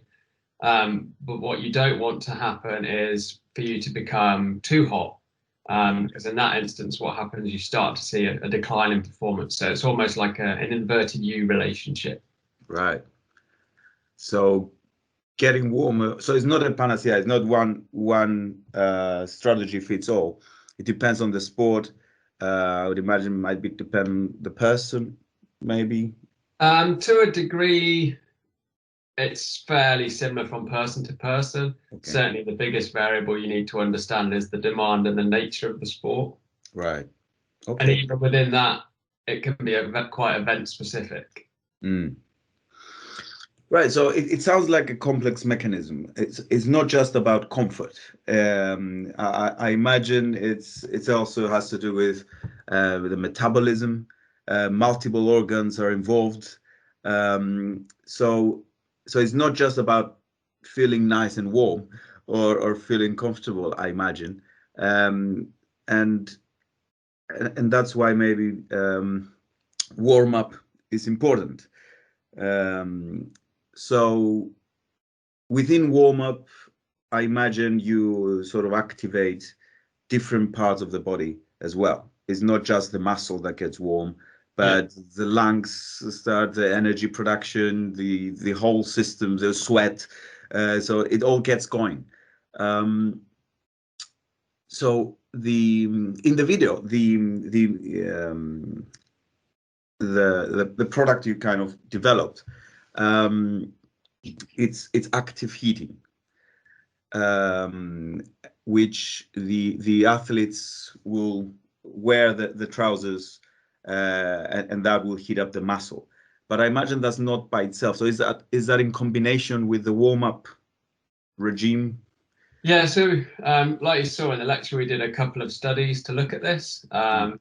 But what you don't want to happen is for you to become too hot. Because in that instance, what happens, you start to see a decline in performance. So it's almost like an inverted U relationship. Right. So getting warmer. So it's not a panacea. It's not one strategy fits all. It depends on the sport. I would imagine it might depend on the person, maybe. To a degree, it's fairly similar from person to person. Okay. Certainly the biggest variable you need to understand is the demand and the nature of the sport. Right. Okay. And even within that, it can be quite event specific. Right. So it sounds like a complex mechanism. It's not just about comfort. I imagine it also has to do with the metabolism. Multiple organs are involved. So it's not just about feeling nice and warm or feeling comfortable, I imagine. And that's why maybe warm up is important. So within warm up, I imagine you sort of activate different parts of the body as well. It's not just the muscle that gets warm, but the lungs start the energy production, the whole system, the sweat. So it all gets going. So in the video, the product you kind of developed, it's active heating, which the athletes will wear the trousers, and that will heat up the muscle. But I imagine that's not by itself. So is that in combination with the warm-up regime? Yeah, so like you saw in the lecture, we did a couple of studies to look at this. And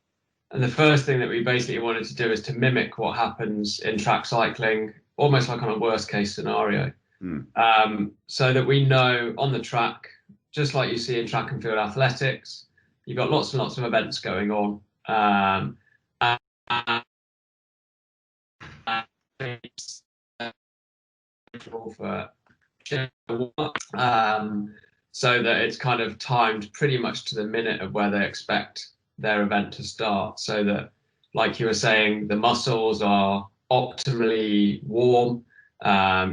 the first thing that we basically wanted to do is to mimic what happens in track cycling, almost like on a worst case scenario. So that we know on the track, just like you see in track and field athletics, you've got lots and lots of events going on. So that it's kind of timed pretty much to the minute of where they expect their event to start, so that, like you were saying, the muscles are optimally warm,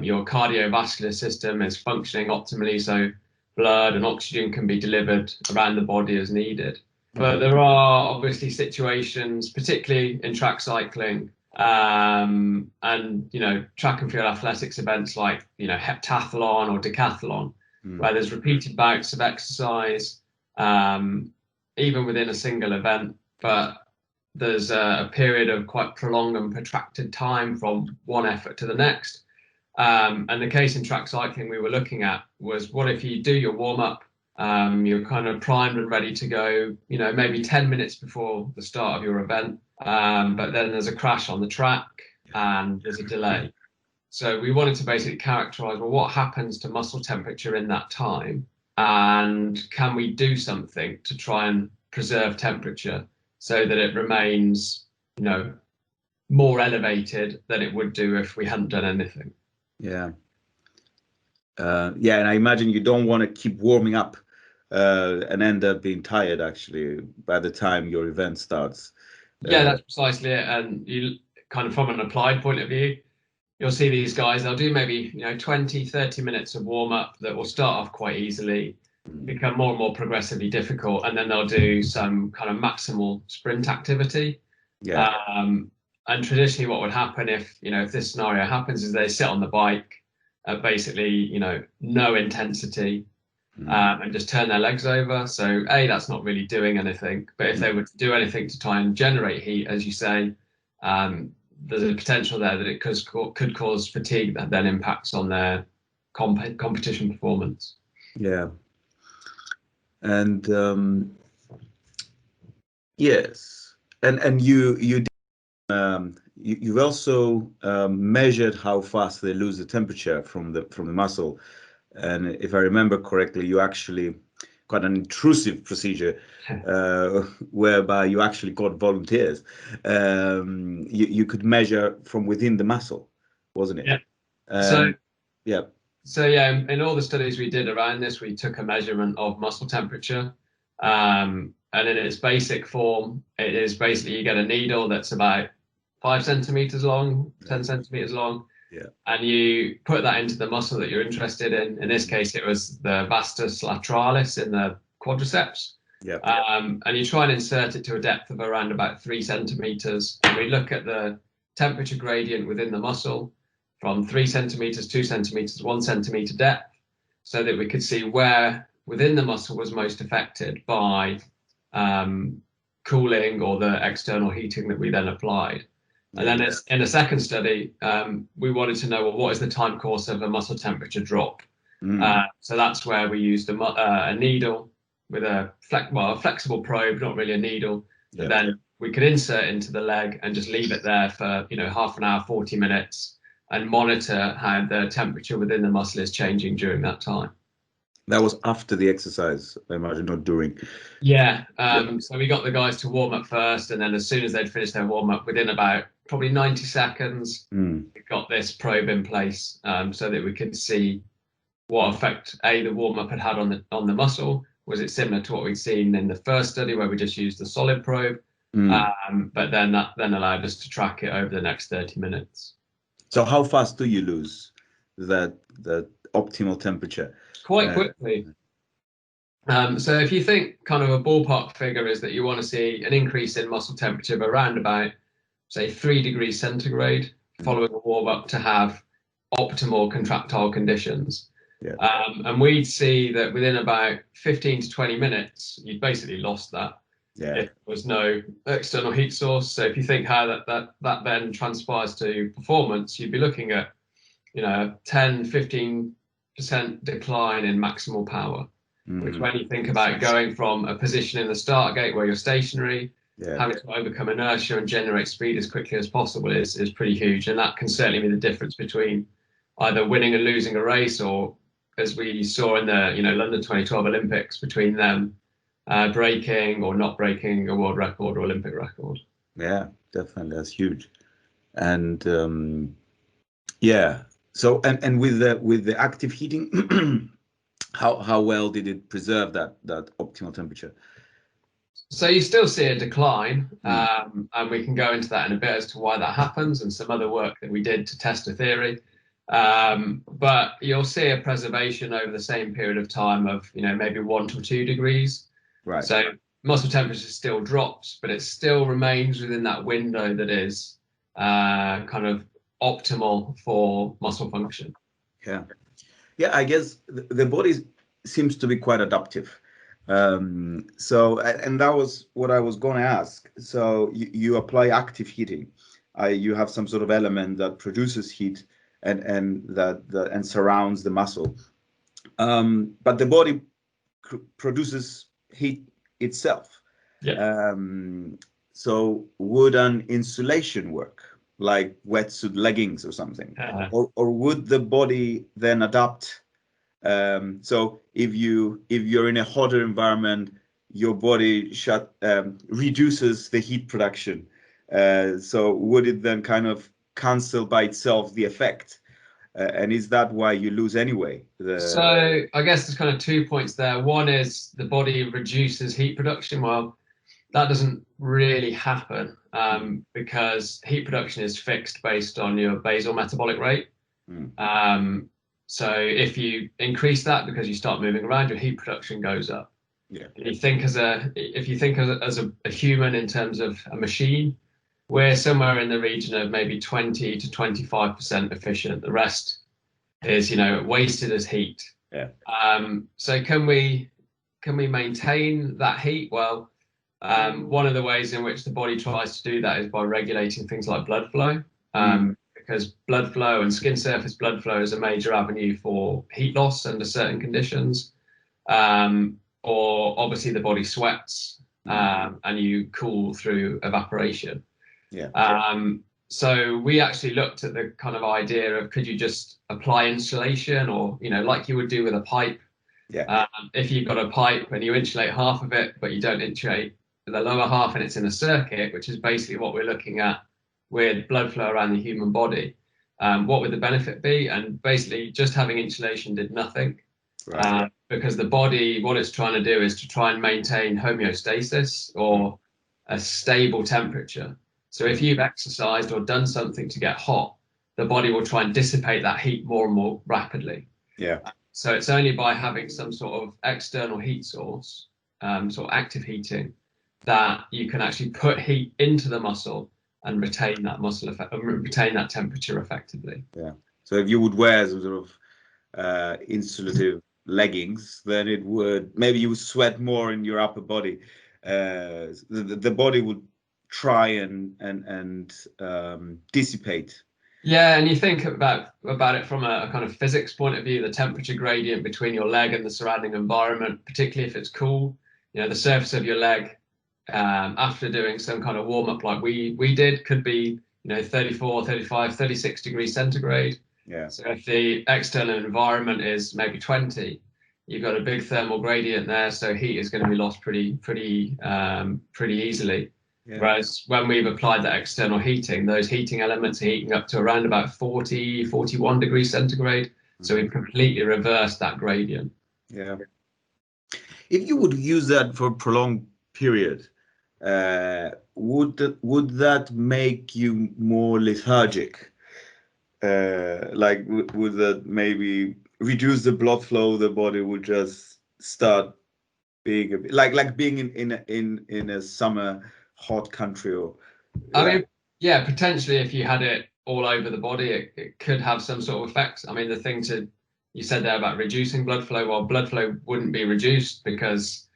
your cardiovascular system is functioning optimally, so blood and oxygen can be delivered around the body as needed. But there are obviously situations, particularly in track cycling, and track and field athletics events like heptathlon or decathlon, where there's repeated bouts of exercise, even within a single event, but there's a period of quite prolonged and protracted time from one effort to the next. And the case in track cycling we were looking at was, what if you do your warm-up, you're kind of primed and ready to go, maybe 10 minutes before the start of your event, but then there's a crash on the track and there's a delay. So we wanted to basically characterize, well, what happens to muscle temperature in that time? And can we do something to try and preserve temperature so that it remains, more elevated than it would do if we hadn't done anything? Yeah. And I imagine you don't want to keep warming up and end up being tired, actually, by the time your event starts. Yeah, that's precisely it. And you kind of, from an applied point of view, you'll see these guys, they'll do maybe 20, 30 minutes of warm-up that will start off quite easily, become more and more progressively difficult, and then they'll do some kind of maximal sprint activity. And traditionally what would happen if this scenario happens is they sit on the bike, at basically, no intensity, and just turn their legs over. So that's not really doing anything. But if they were to do anything to try and generate heat, as you say, there's a potential there that it could cause fatigue that then impacts on their competition performance. Yeah. And yes, and you've also measured how fast they lose the temperature from the muscle, and if I remember correctly, you actually got an intrusive procedure whereby you actually got volunteers. You could measure from within the muscle, wasn't it? Yeah. So in all the studies we did around this, we took a measurement of muscle temperature, and in its basic form, it is basically you get a needle that's about 5 centimeters long, 10 centimeters long, and you put that into the muscle that you're interested in. In this case, it was the vastus lateralis in the quadriceps. And you try and insert it to a depth of around about 3 centimeters, and we look at the temperature gradient within the muscle from 3 centimeters, 2 centimeters, 1 centimeter depth, so that we could see where within the muscle was most affected by cooling or the external heating that we then applied. And then in a second study, we wanted to know, well, what is the time course of a muscle temperature drop? So that's where we used a needle with a flexible probe, not really a needle, that then we could insert into the leg and just leave it there for half an hour, 40 minutes, and monitor how the temperature within the muscle is changing during that time. That was after the exercise, I imagine, not during. So we got the guys to warm up first, and then as soon as they'd finished their warm up, within about probably 90 seconds, we got this probe in place, so that we could see what effect the warm up had on the muscle. Was it similar to what we'd seen in the first study where we just used the solid probe? But then that allowed us to track it over the next 30 minutes. So how fast do you lose that optimal temperature? Quite quickly. So if you think kind of a ballpark figure is that you want to see an increase in muscle temperature of around about, say, 3 degrees centigrade following a warm up to have optimal contractile conditions. And we'd see that within about 15 to 20 minutes, you'd basically lost that. If there was no external heat source. So if you think how that then transpires to performance, you'd be looking at 10-15% decline in maximal power, which when you think about going from a position in the start gate where you're stationary, having to overcome inertia and generate speed as quickly as possible is pretty huge. And that can certainly be the difference between either winning and losing a race, or as we saw in the London 2012 Olympics, between them breaking or not breaking a world record or Olympic record. Yeah, definitely, that's huge. And so and with the active heating, how well did it preserve that optimal temperature? So you still see a decline, and we can go into that in a bit as to why that happens, and some other work that we did to test the theory. But you'll see a preservation over the same period of time of maybe 1 to 2 degrees. Right. So muscle temperature still drops, but it still remains within that window that is kind of optimal for muscle function. Yeah, I guess the body seems to be quite adaptive. So, and that was what I was going to ask. So you apply active heating. You have some sort of element that produces heat and surrounds the muscle. But the body produces heat itself. So would an insulation work, like wetsuit leggings or something, or would the body then adapt? So if you're in a hotter environment, your body reduces the heat production. So would it then kind of cancel by itself the effect? And is that why you lose anyway? So I guess there's kind of 2 points there. One is the body reduces heat production. Well, that doesn't really happen because heat production is fixed based on your basal metabolic rate. So if you increase that because you start moving around, your heat production goes up. If you think as a human in terms of a machine, we're somewhere in the region of maybe 20 to 25% efficient. The rest is, you know, wasted as heat. Yeah. So can we maintain that heat? Well, one of the ways in which the body tries to do that is by regulating things like blood flow, because blood flow and skin surface blood flow is a major avenue for heat loss under certain conditions. Or obviously the body sweats, and you cool through evaporation. Yeah. So we actually looked at the kind of idea of, could you just apply insulation, or, you know, like you would do with a pipe. Yeah. If you've got a pipe and you insulate half of it, but you don't insulate the lower half, and it's in a circuit, which is basically what we're looking at with blood flow around the human body, what would the benefit be? And basically just having insulation did nothing. Right. Because the body, what it's trying to do is to try and maintain homeostasis, or a stable temperature. So if you've exercised or done something to get hot, the body will try and dissipate that heat more and more rapidly. Yeah. So it's only by having some sort of external heat source, sort of active heating, that you can actually put heat into the muscle and retain that retain that temperature effectively. Yeah. So if you would wear some sort of insulative leggings, then it would, maybe you would sweat more in your upper body. The body would try and dissipate. Yeah, and you think about it from a kind of physics point of view, the temperature gradient between your leg and the surrounding environment, particularly if it's cool, you know, the surface of your leg after doing some kind of warm up like we did could be, you know, 34, 35, 36 degrees centigrade. Yeah. So if the external environment is maybe 20, you've got a big thermal gradient there, so heat is going to be lost pretty easily. Yeah. Whereas when we've applied that external heating, those heating elements are heating up to around about 40, 41 degrees centigrade. So we've completely reversed that gradient. Yeah. If you would use that for a prolonged period, would that make you more lethargic? Like would that maybe reduce the blood flow? The body would just start being a bit like being in a summer hot country, or I mean, yeah, potentially if you had it all over the body, it could have some sort of effects. I mean, the thing you said there about reducing blood flow, well, blood flow wouldn't be reduced because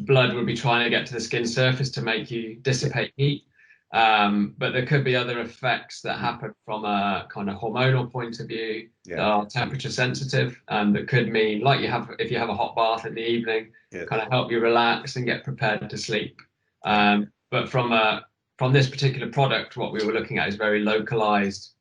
blood would be trying to get to the skin surface to make you dissipate heat. But there could be other effects that happen from a kind of hormonal point of view that are temperature sensitive, that could mean, like if you have a hot bath in the evening, kind of help you relax and get prepared to sleep. But from this particular product, what we were looking at is very localized,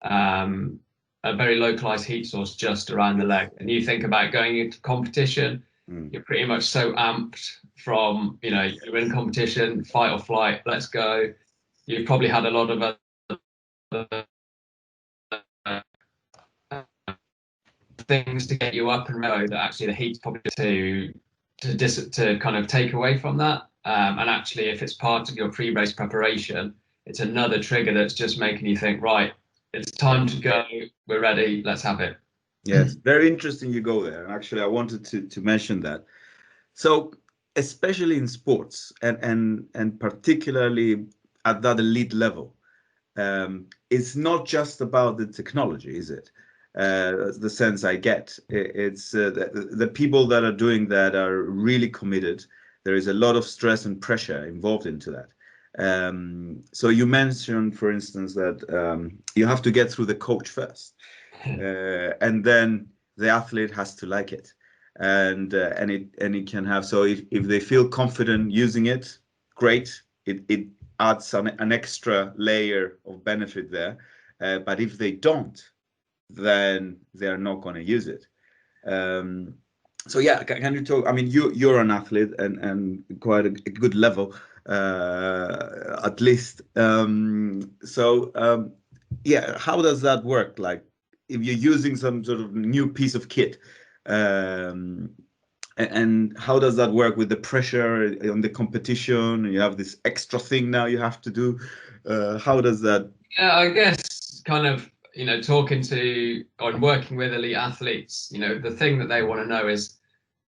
a very localized heat source just around the leg. And you think about going into competition, you're pretty much so amped from, you know, you're in competition, fight or flight, let's go. You've probably had a lot of other things to get you up and know that actually the heat's probably to kind of take away from that. And actually, if it's part of your pre-race preparation, it's another trigger that's just making you think, right, it's time to go, we're ready, let's have it. Yes, very interesting you go there. And actually, I wanted to mention that. So, especially in sports and particularly at that elite level, it's not just about the technology, is it? The sense I get, it's the people that are doing that are really committed. There is a lot of stress and pressure involved into that. So you mentioned, for instance, that you have to get through the coach first, and then the athlete has to like it, and it can have. So if they feel confident using it, great. It adds an extra layer of benefit there. But if they don't, then they're not going to use it. So yeah, can you talk? I mean, you're an athlete and quite a good level, at least. Yeah, how does that work? Like, if you're using some sort of new piece of kit, and how does that work with the pressure on the competition? You have this extra thing now you have to do. How does that? Yeah, I guess kind of, you know, talking to or working with elite athletes, you know, the thing that they want to know is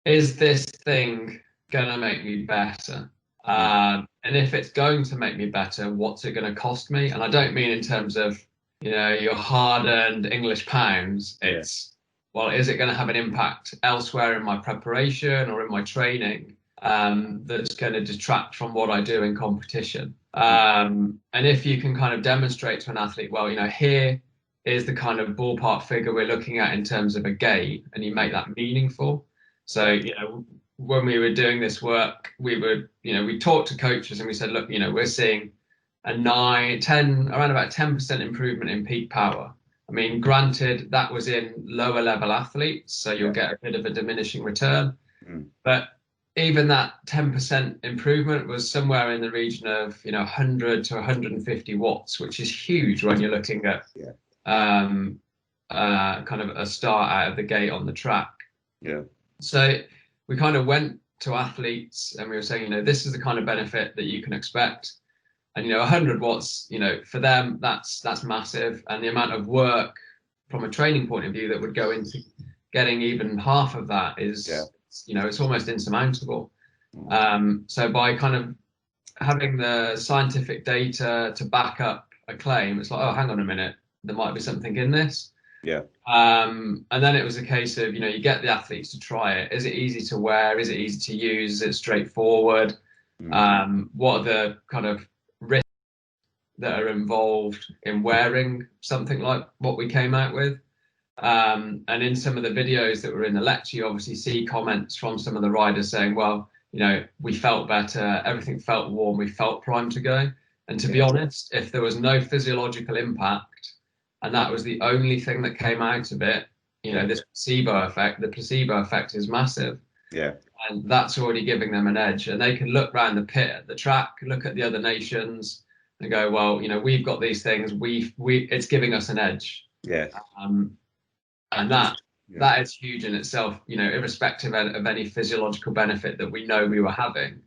this thing going to make me better? And if it's going to make me better, what's it going to cost me? And I don't mean in terms of your hard-earned English pounds. It's, well, is it going to have an impact elsewhere in my preparation or in my training that's going to detract from what I do in competition? And if you can kind of demonstrate to an athlete, well, here is the kind of ballpark figure we're looking at in terms of a gain, and you make that meaningful. So, when we were doing this work, we talked to coaches and we said, look, we're seeing around about 10% improvement in peak power. I mean, granted, that was in lower level athletes, so you'll get a bit of a diminishing return. But even that 10% improvement was somewhere in the region of 100 to 150 watts, which is huge when you're looking at kind of a start out of the gate on the track. So we kind of went to athletes and we were saying, this is the kind of benefit that you can expect. And 100 watts, for them, that's massive. And the amount of work from a training point of view that would go into getting even half of that is, it's almost insurmountable. So by kind of having the scientific data to back up a claim, it's like, oh, hang on a minute, there might be something in this. And then it was a case of, you get the athletes to try it. Is it easy to wear? Is it easy to use? Is it straightforward? What are the kind of risks that are involved in wearing something like what we came out with? And in some of the videos that were in the lecture, you obviously see comments from some of the riders saying, well, we felt better, everything felt warm, we felt primed to go. And to be honest, if there was no physiological impact and that was the only thing that came out of it, this the placebo effect is massive. And that's already giving them an edge. And they can look around the pit at the track, look at the other nations and go, well, we've got these things, it's giving us an edge. And that is huge in itself, irrespective of any physiological benefit that we know we were having.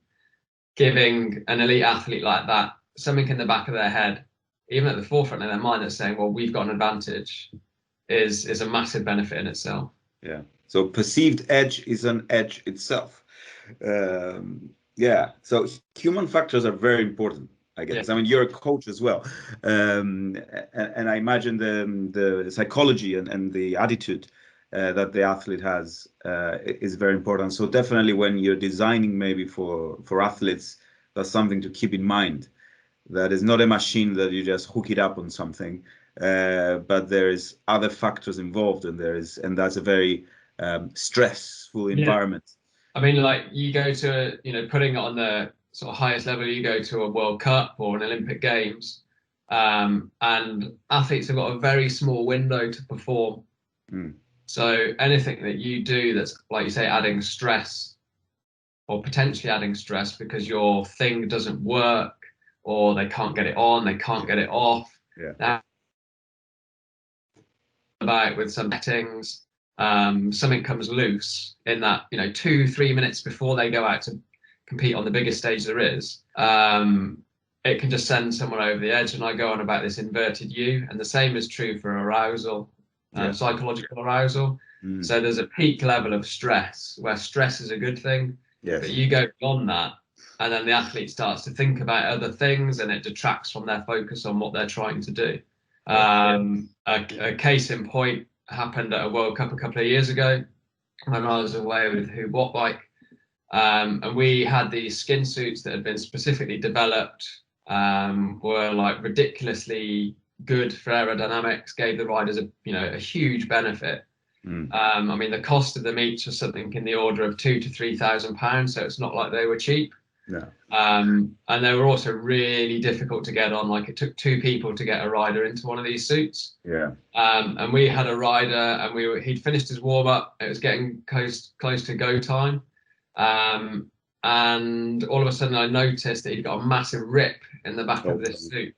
Giving an elite athlete like that something in the back of their head, even at the forefront of their mind, that's saying, well, we've got an advantage, is a massive benefit in itself. So perceived edge is an edge itself. So human factors are very important, I guess. I mean, you're a coach as well. And I imagine the psychology and the attitude that the athlete has is very important. So definitely when you're designing maybe for athletes, that's something to keep in mind. That is not a machine that you just hook it up on something, but there is other factors involved, and that's a very stressful environment. I mean, like you go to, putting it on the sort of highest level, you go to a World Cup or an Olympic Games, and athletes have got a very small window to perform. So anything that you do that's, like you say, adding stress or potentially adding stress because your thing doesn't work, or they can't get it on, they can't get it off. Now, about with some settings, something comes loose in that 2-3 minutes before they go out to compete on the biggest stage there is, it can just send someone over the edge. And I go on about this inverted U, and the same is true for arousal, psychological arousal. So there's a peak level of stress where stress is a good thing, but you go beyond that, and then the athlete starts to think about other things, and it detracts from their focus on what they're trying to do. A case in point happened at a World Cup a couple of years ago when I was away with Who What Bike, and we had these skin suits that had been specifically developed, were like ridiculously good for aerodynamics, gave the riders a huge benefit. I mean, the cost of them each was something in the order of £2,000 to £3,000, so it's not like they were cheap. And they were also really difficult to get on. Like, it took 2 people to get a rider into one of these suits. And we had a rider, and he'd finished his warm up. It was getting close to go time, and all of a sudden I noticed that he'd got a massive rip in the back of this suit.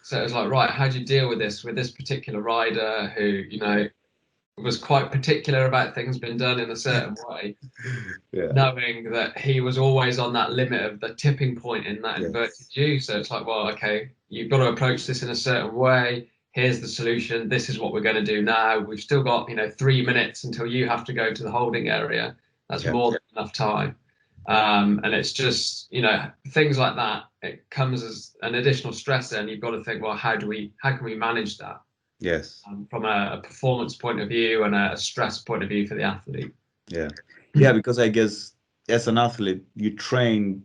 So it was like, right, how do you deal with this particular rider who was quite particular about things being done in a certain way, knowing that he was always on that limit of the tipping point in that inverted U. So it's like, well, okay, you've got to approach this in a certain way. Here's the solution. This is what we're going to do now. We've still got 3 minutes until you have to go to the holding area. That's more than enough time. And it's just, things like that. It comes as an additional stressor, and you've got to think, well, how can we manage that? Yes. From a performance point of view and a stress point of view for the athlete. Yeah. Yeah, because I guess as an athlete, you train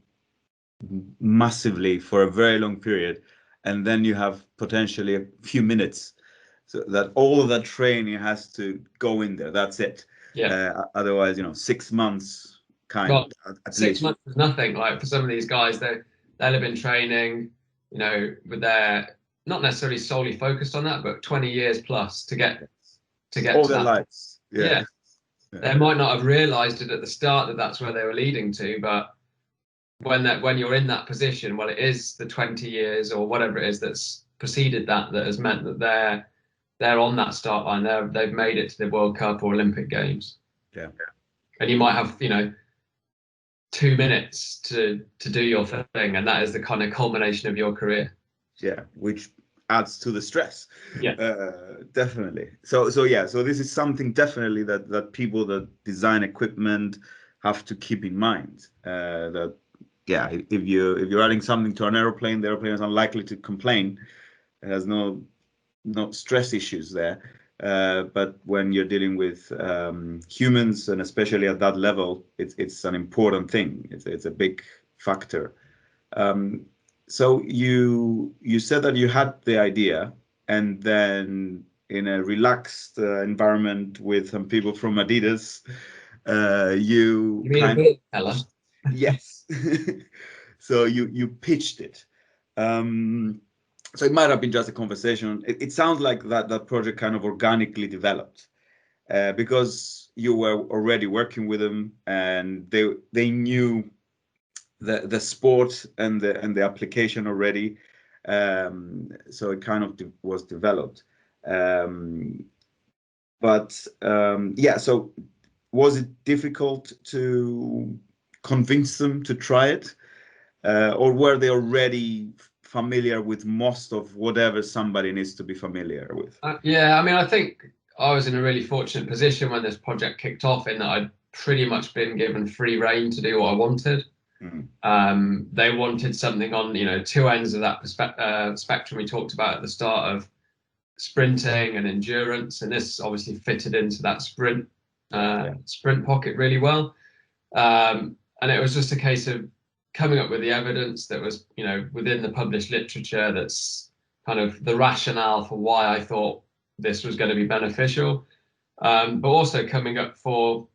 massively for a very long period, and then you have potentially a few minutes. So that all of that training has to go in there. That's it. Yeah. Otherwise, 6 months Well, at 6 least. months is nothing. Like for some of these guys, they'll have been training, with their not necessarily solely focused on that, but 20 years plus to get all to their that. lives. Yeah. They might not have realized it at the start that that's where they were leading to, but when you're in that position, well, it is the 20 years or whatever it is that's preceded that has meant that they're on that start line. They've made it to the World Cup or Olympic Games. Yeah. And you might have 2 minutes to do your thing, and that is the kind of culmination of your career. Yeah, which adds to the stress. Yeah. Definitely. So this is something definitely that people that design equipment have to keep in mind. That if you're adding something to an aeroplane, the aeroplane is unlikely to complain. It has no stress issues there. But when you're dealing with humans, and especially at that level, it's an important thing. It's a big factor. So you said that you had the idea, and then in a relaxed environment with some people from Adidas, you mean kind a bit, Ella? Yes. So you pitched it. So it might have been just a conversation. It sounds like that project kind of organically developed because you were already working with them, and they knew the sport and the application already. So it kind of was developed. So was it difficult to convince them to try it? Or were they already familiar with most of whatever somebody needs to be familiar with? Yeah, I mean, I think I was in a really fortunate position when this project kicked off, in that I'd pretty much been given free rein to do what I wanted. They wanted something on, two ends of that spectrum we talked about at the start of sprinting and endurance, and this obviously fitted into that sprint pocket really well. And it was just a case of coming up with the evidence that was, within the published literature, that's kind of the rationale for why I thought this was going to be beneficial, but also coming up for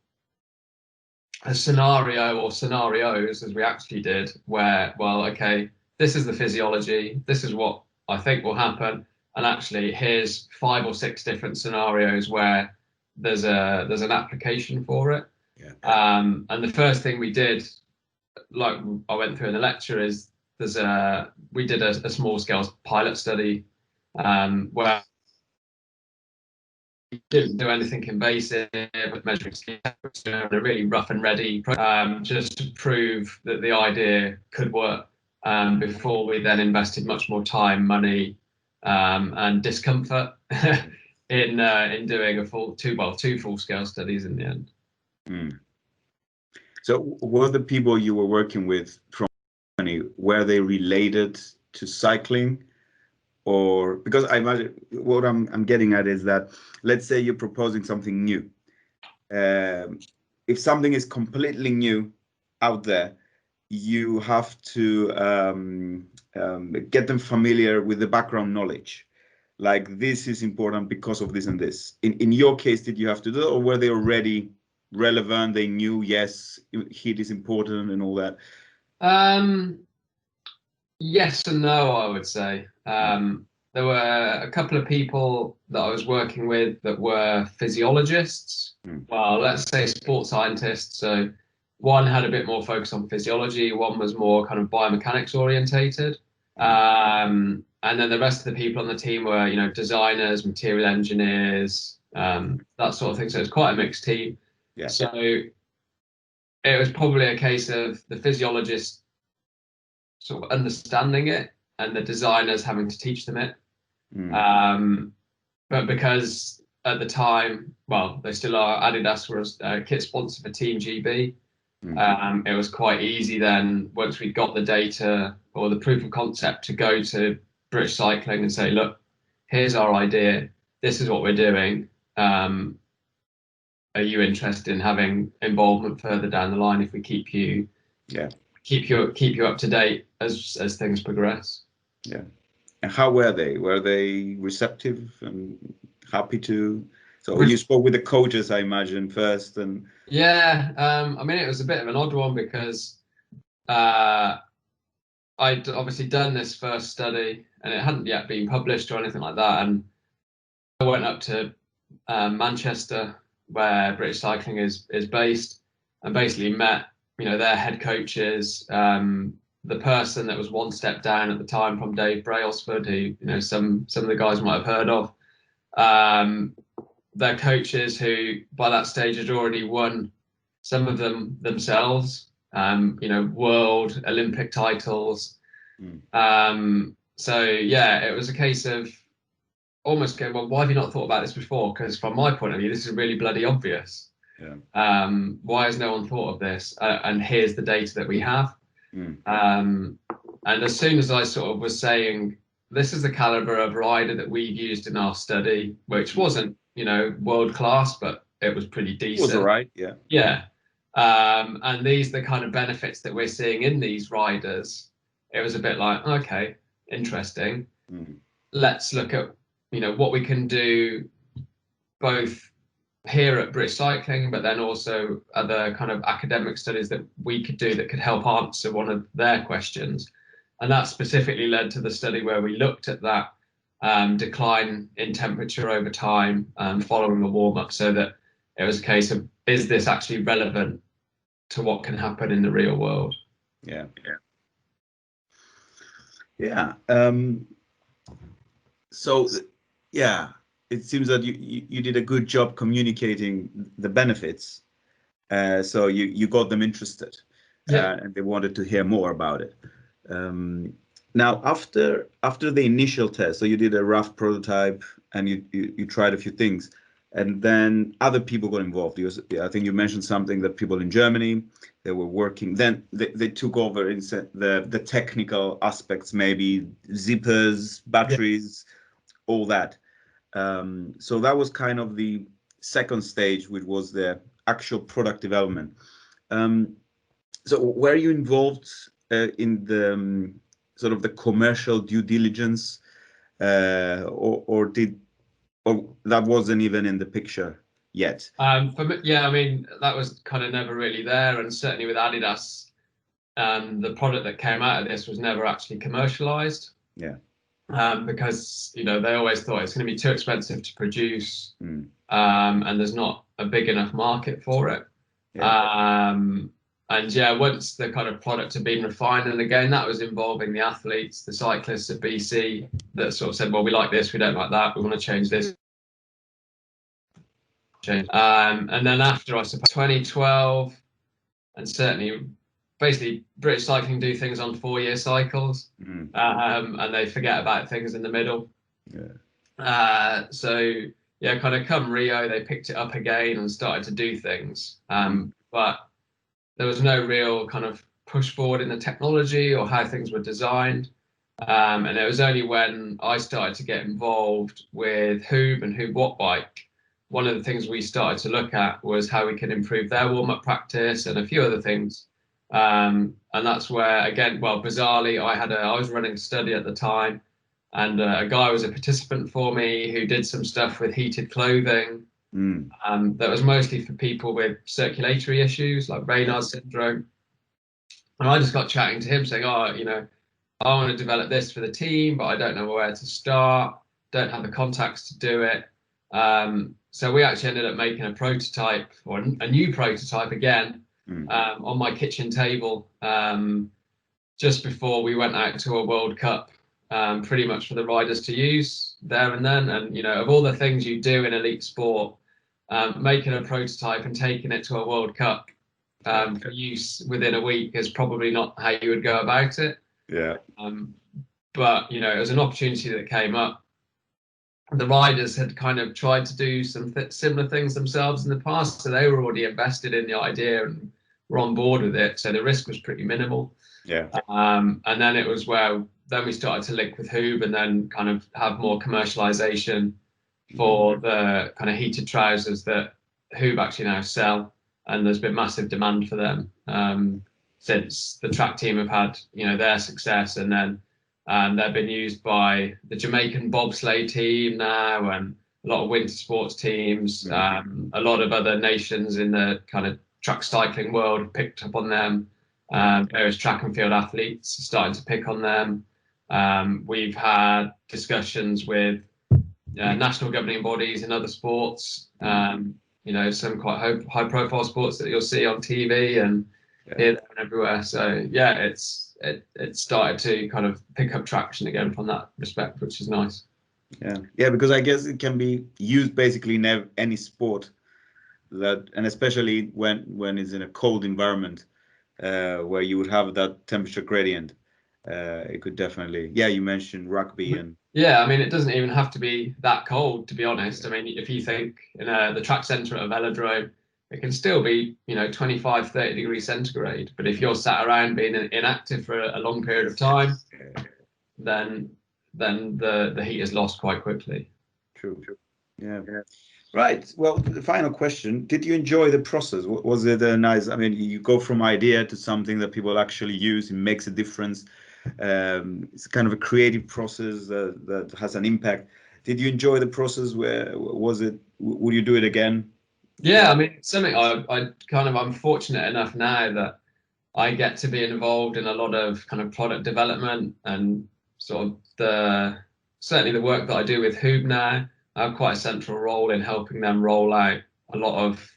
a scenario or scenarios, as we actually did, where, well, okay, this is the physiology, this is what I think will happen, and actually here's 5 or 6 different scenarios where there's an application for it. And the first thing we did, like I went through in the lecture, is we did a small scale pilot study where we didn't do anything invasive, but measuring skin temperature in a really rough and ready, just to prove that the idea could work, before we then invested much more time, money, and discomfort in doing two full scale studies in the end. So were the people you were working with from Germany, were they related to cycling? Or because I imagine what I'm getting at is that, let's say you're proposing something new. If something is completely new out there, you have to get them familiar with the background knowledge. Like, this is important because of this and this. In your case, did you have to do that, or were they already relevant? They knew, yes, heat is important and all that. Yes and no, I would say. There were a couple of people that I was working with that were physiologists. Well, let's say sports scientists. So one had a bit more focus on physiology, one was more kind of biomechanics orientated. And then the rest of the people on the team were, designers, material engineers, that sort of thing. So it's quite a mixed team. Yeah. So it was probably a case of the physiologists sort of understanding it and the designers having to teach them it. But because at the time, well, they still are, Adidas was a kit sponsor for Team GB. It was quite easy then, once we got the data or the proof of concept, to go to British Cycling and say, look, here's our idea. This is what we're doing. Are you interested in having involvement further down the line if we keep you up to date as things progress? Yeah. And how were they? Were they receptive and happy to? So you spoke with the coaches, I imagine, first, and yeah. I mean, it was a bit of an odd one because I'd obviously done this first study and it hadn't yet been published or anything like that. And I went up to Manchester, where British Cycling is based, and basically met, their head coaches, the person that was one step down at the time from Dave Brailsford, who, some of the guys might have heard of, their coaches who by that stage had already won, some of them themselves, world, Olympic titles. So yeah, it was a case of almost going, well, why have you not thought about this before? Because from my point of view, this is really bloody obvious. Why has no one thought of this? And here's the data that we have. And as soon as I sort of was saying, this is the caliber of rider that we've used in our study, which wasn't, world class, but it was pretty decent. It was all right, yeah. And these are the kind of benefits that we're seeing in these riders. It was a bit like, okay, interesting. Let's look at, what we can do both here at British Cycling, but then also other kind of academic studies that we could do that could help answer one of their questions. And that specifically led to the study where we looked at that decline in temperature over time following the warm-up, so that it was a case of, is this actually relevant to what can happen in the real world? So it seems that you did a good job communicating the benefits, so you got them interested, and they wanted to hear more about it. Now, after the initial test, so you did a rough prototype and you tried a few things, and then other people got involved. I think you mentioned something that people in Germany, they were working. Then they took over in the technical aspects, maybe zippers, batteries, all that. So that was kind of the second stage, which was the actual product development. So were you involved in the sort of the commercial due diligence, or that wasn't even in the picture yet? For me, I mean, that was kind of never really there, and certainly with Adidas, the product that came out of this was never actually commercialized. Because they always thought it's going to be too expensive to produce, and there's not a big enough market for it. And once the kind of product had been refined, and again that was involving the athletes, the cyclists at BC, that sort of said, well, we like this, we don't like that, we want to change this. And then after, I suppose, 2012, and certainly basically British Cycling do things on 4-year cycles, and they forget about things in the middle. Kind of come Rio, they picked it up again and started to do things, but there was no real kind of push forward in the technology or how things were designed. And it was only when I started to get involved with Hoob and Hoob Wattbike, one of the things we started to look at was how we can improve their warm-up practice and a few other things. And that's where, again, well, bizarrely, I was running a study at the time, and a guy was a participant for me who did some stuff with heated clothing. That was mostly for people with circulatory issues like Raynaud's syndrome. And I just got chatting to him saying, I want to develop this for the team, but I don't know where to start, don't have the contacts to do it. So we actually ended up making a prototype, or a new prototype again, on my kitchen table, just before we went out to a World Cup, pretty much for the riders to use there and then. And, of all the things you do in elite sport, making a prototype and taking it to a World Cup for use within a week is probably not how you would go about it. But, it was an opportunity that came up. The riders had kind of tried to do some similar things themselves in the past, so they were already invested in the idea and were on board with it, so the risk was pretty minimal. Yeah. And then it was where then we started to link with Hoob and then kind of have more commercialization for the kind of heated trousers that Hoob actually now sell, and there's been massive demand for them since the track team have had, you know, their success, and then they've been used by the Jamaican bobsleigh team now, and a lot of winter sports teams. A lot of other nations in the kind of track cycling world have picked up on them. Various track and field athletes are starting to pick on them. We've had discussions with national governing bodies in other sports, you know, some quite high profile sports that you'll see on TV and here, there and everywhere. So yeah, it started to kind of pick up traction again from that respect, which is nice. Yeah, because I guess it can be used basically in any sport, that, and especially when it's in a cold environment, where you would have that temperature gradient. It could definitely, you mentioned rugby and. Yeah, I mean, it doesn't even have to be that cold, to be honest. I mean, if you think in the track centre at a velodrome, it can still be, you know, 25, 30 degrees centigrade. But if you're sat around being inactive for a long period of time, then the heat is lost quite quickly. True. Yeah. Right. Well, the final question: did you enjoy the process? Was it a nice? I mean, you go from idea to something that people actually use. It makes a difference. It's kind of a creative process that has an impact. Did you enjoy the process? Where was it? Would you do it again? Yeah, I mean, something I'm fortunate enough now that I get to be involved in a lot of kind of product development and sort of certainly the work that I do with Hoob now. I have quite a central role in helping them roll out a lot of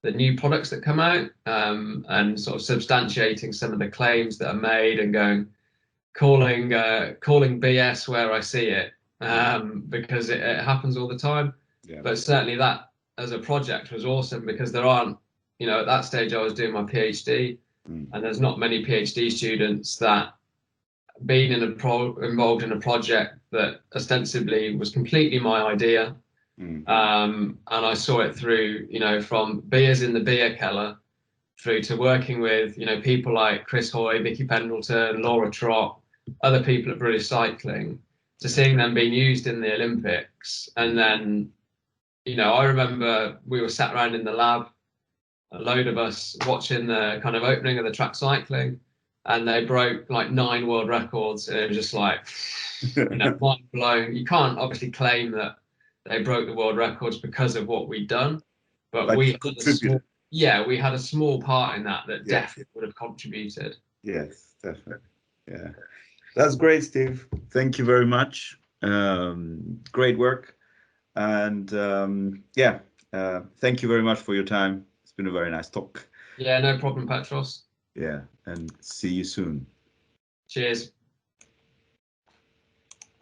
the new products that come out, and sort of substantiating some of the claims that are made and calling BS where I see it, because it happens all the time. Yeah. But certainly that as a project was awesome, because there aren't, you know, at that stage I was doing my PhD, and there's not many PhD students that been involved in a project that ostensibly was completely my idea, and I saw it through, you know, from beers in the beer cellar through to working with, you know, people like Chris Hoy, Vicky Pendleton, Laura Trott, other people at British Cycling, to seeing them being used in the Olympics. And then, you know, I remember we were sat around in the lab, a load of us watching the kind of opening of the track cycling, and they broke like 9 world records, and it was just like, you know, mind blown. You can't obviously claim that they broke the world records because of what we'd done, but we had a small part in that definitely would have contributed. Yes, definitely. Yeah, that's great, Steve. Thank you very much. Great work, and thank you very much for your time. It's been a very nice talk. Yeah, no problem, Petros. Yeah, and see you soon. Cheers.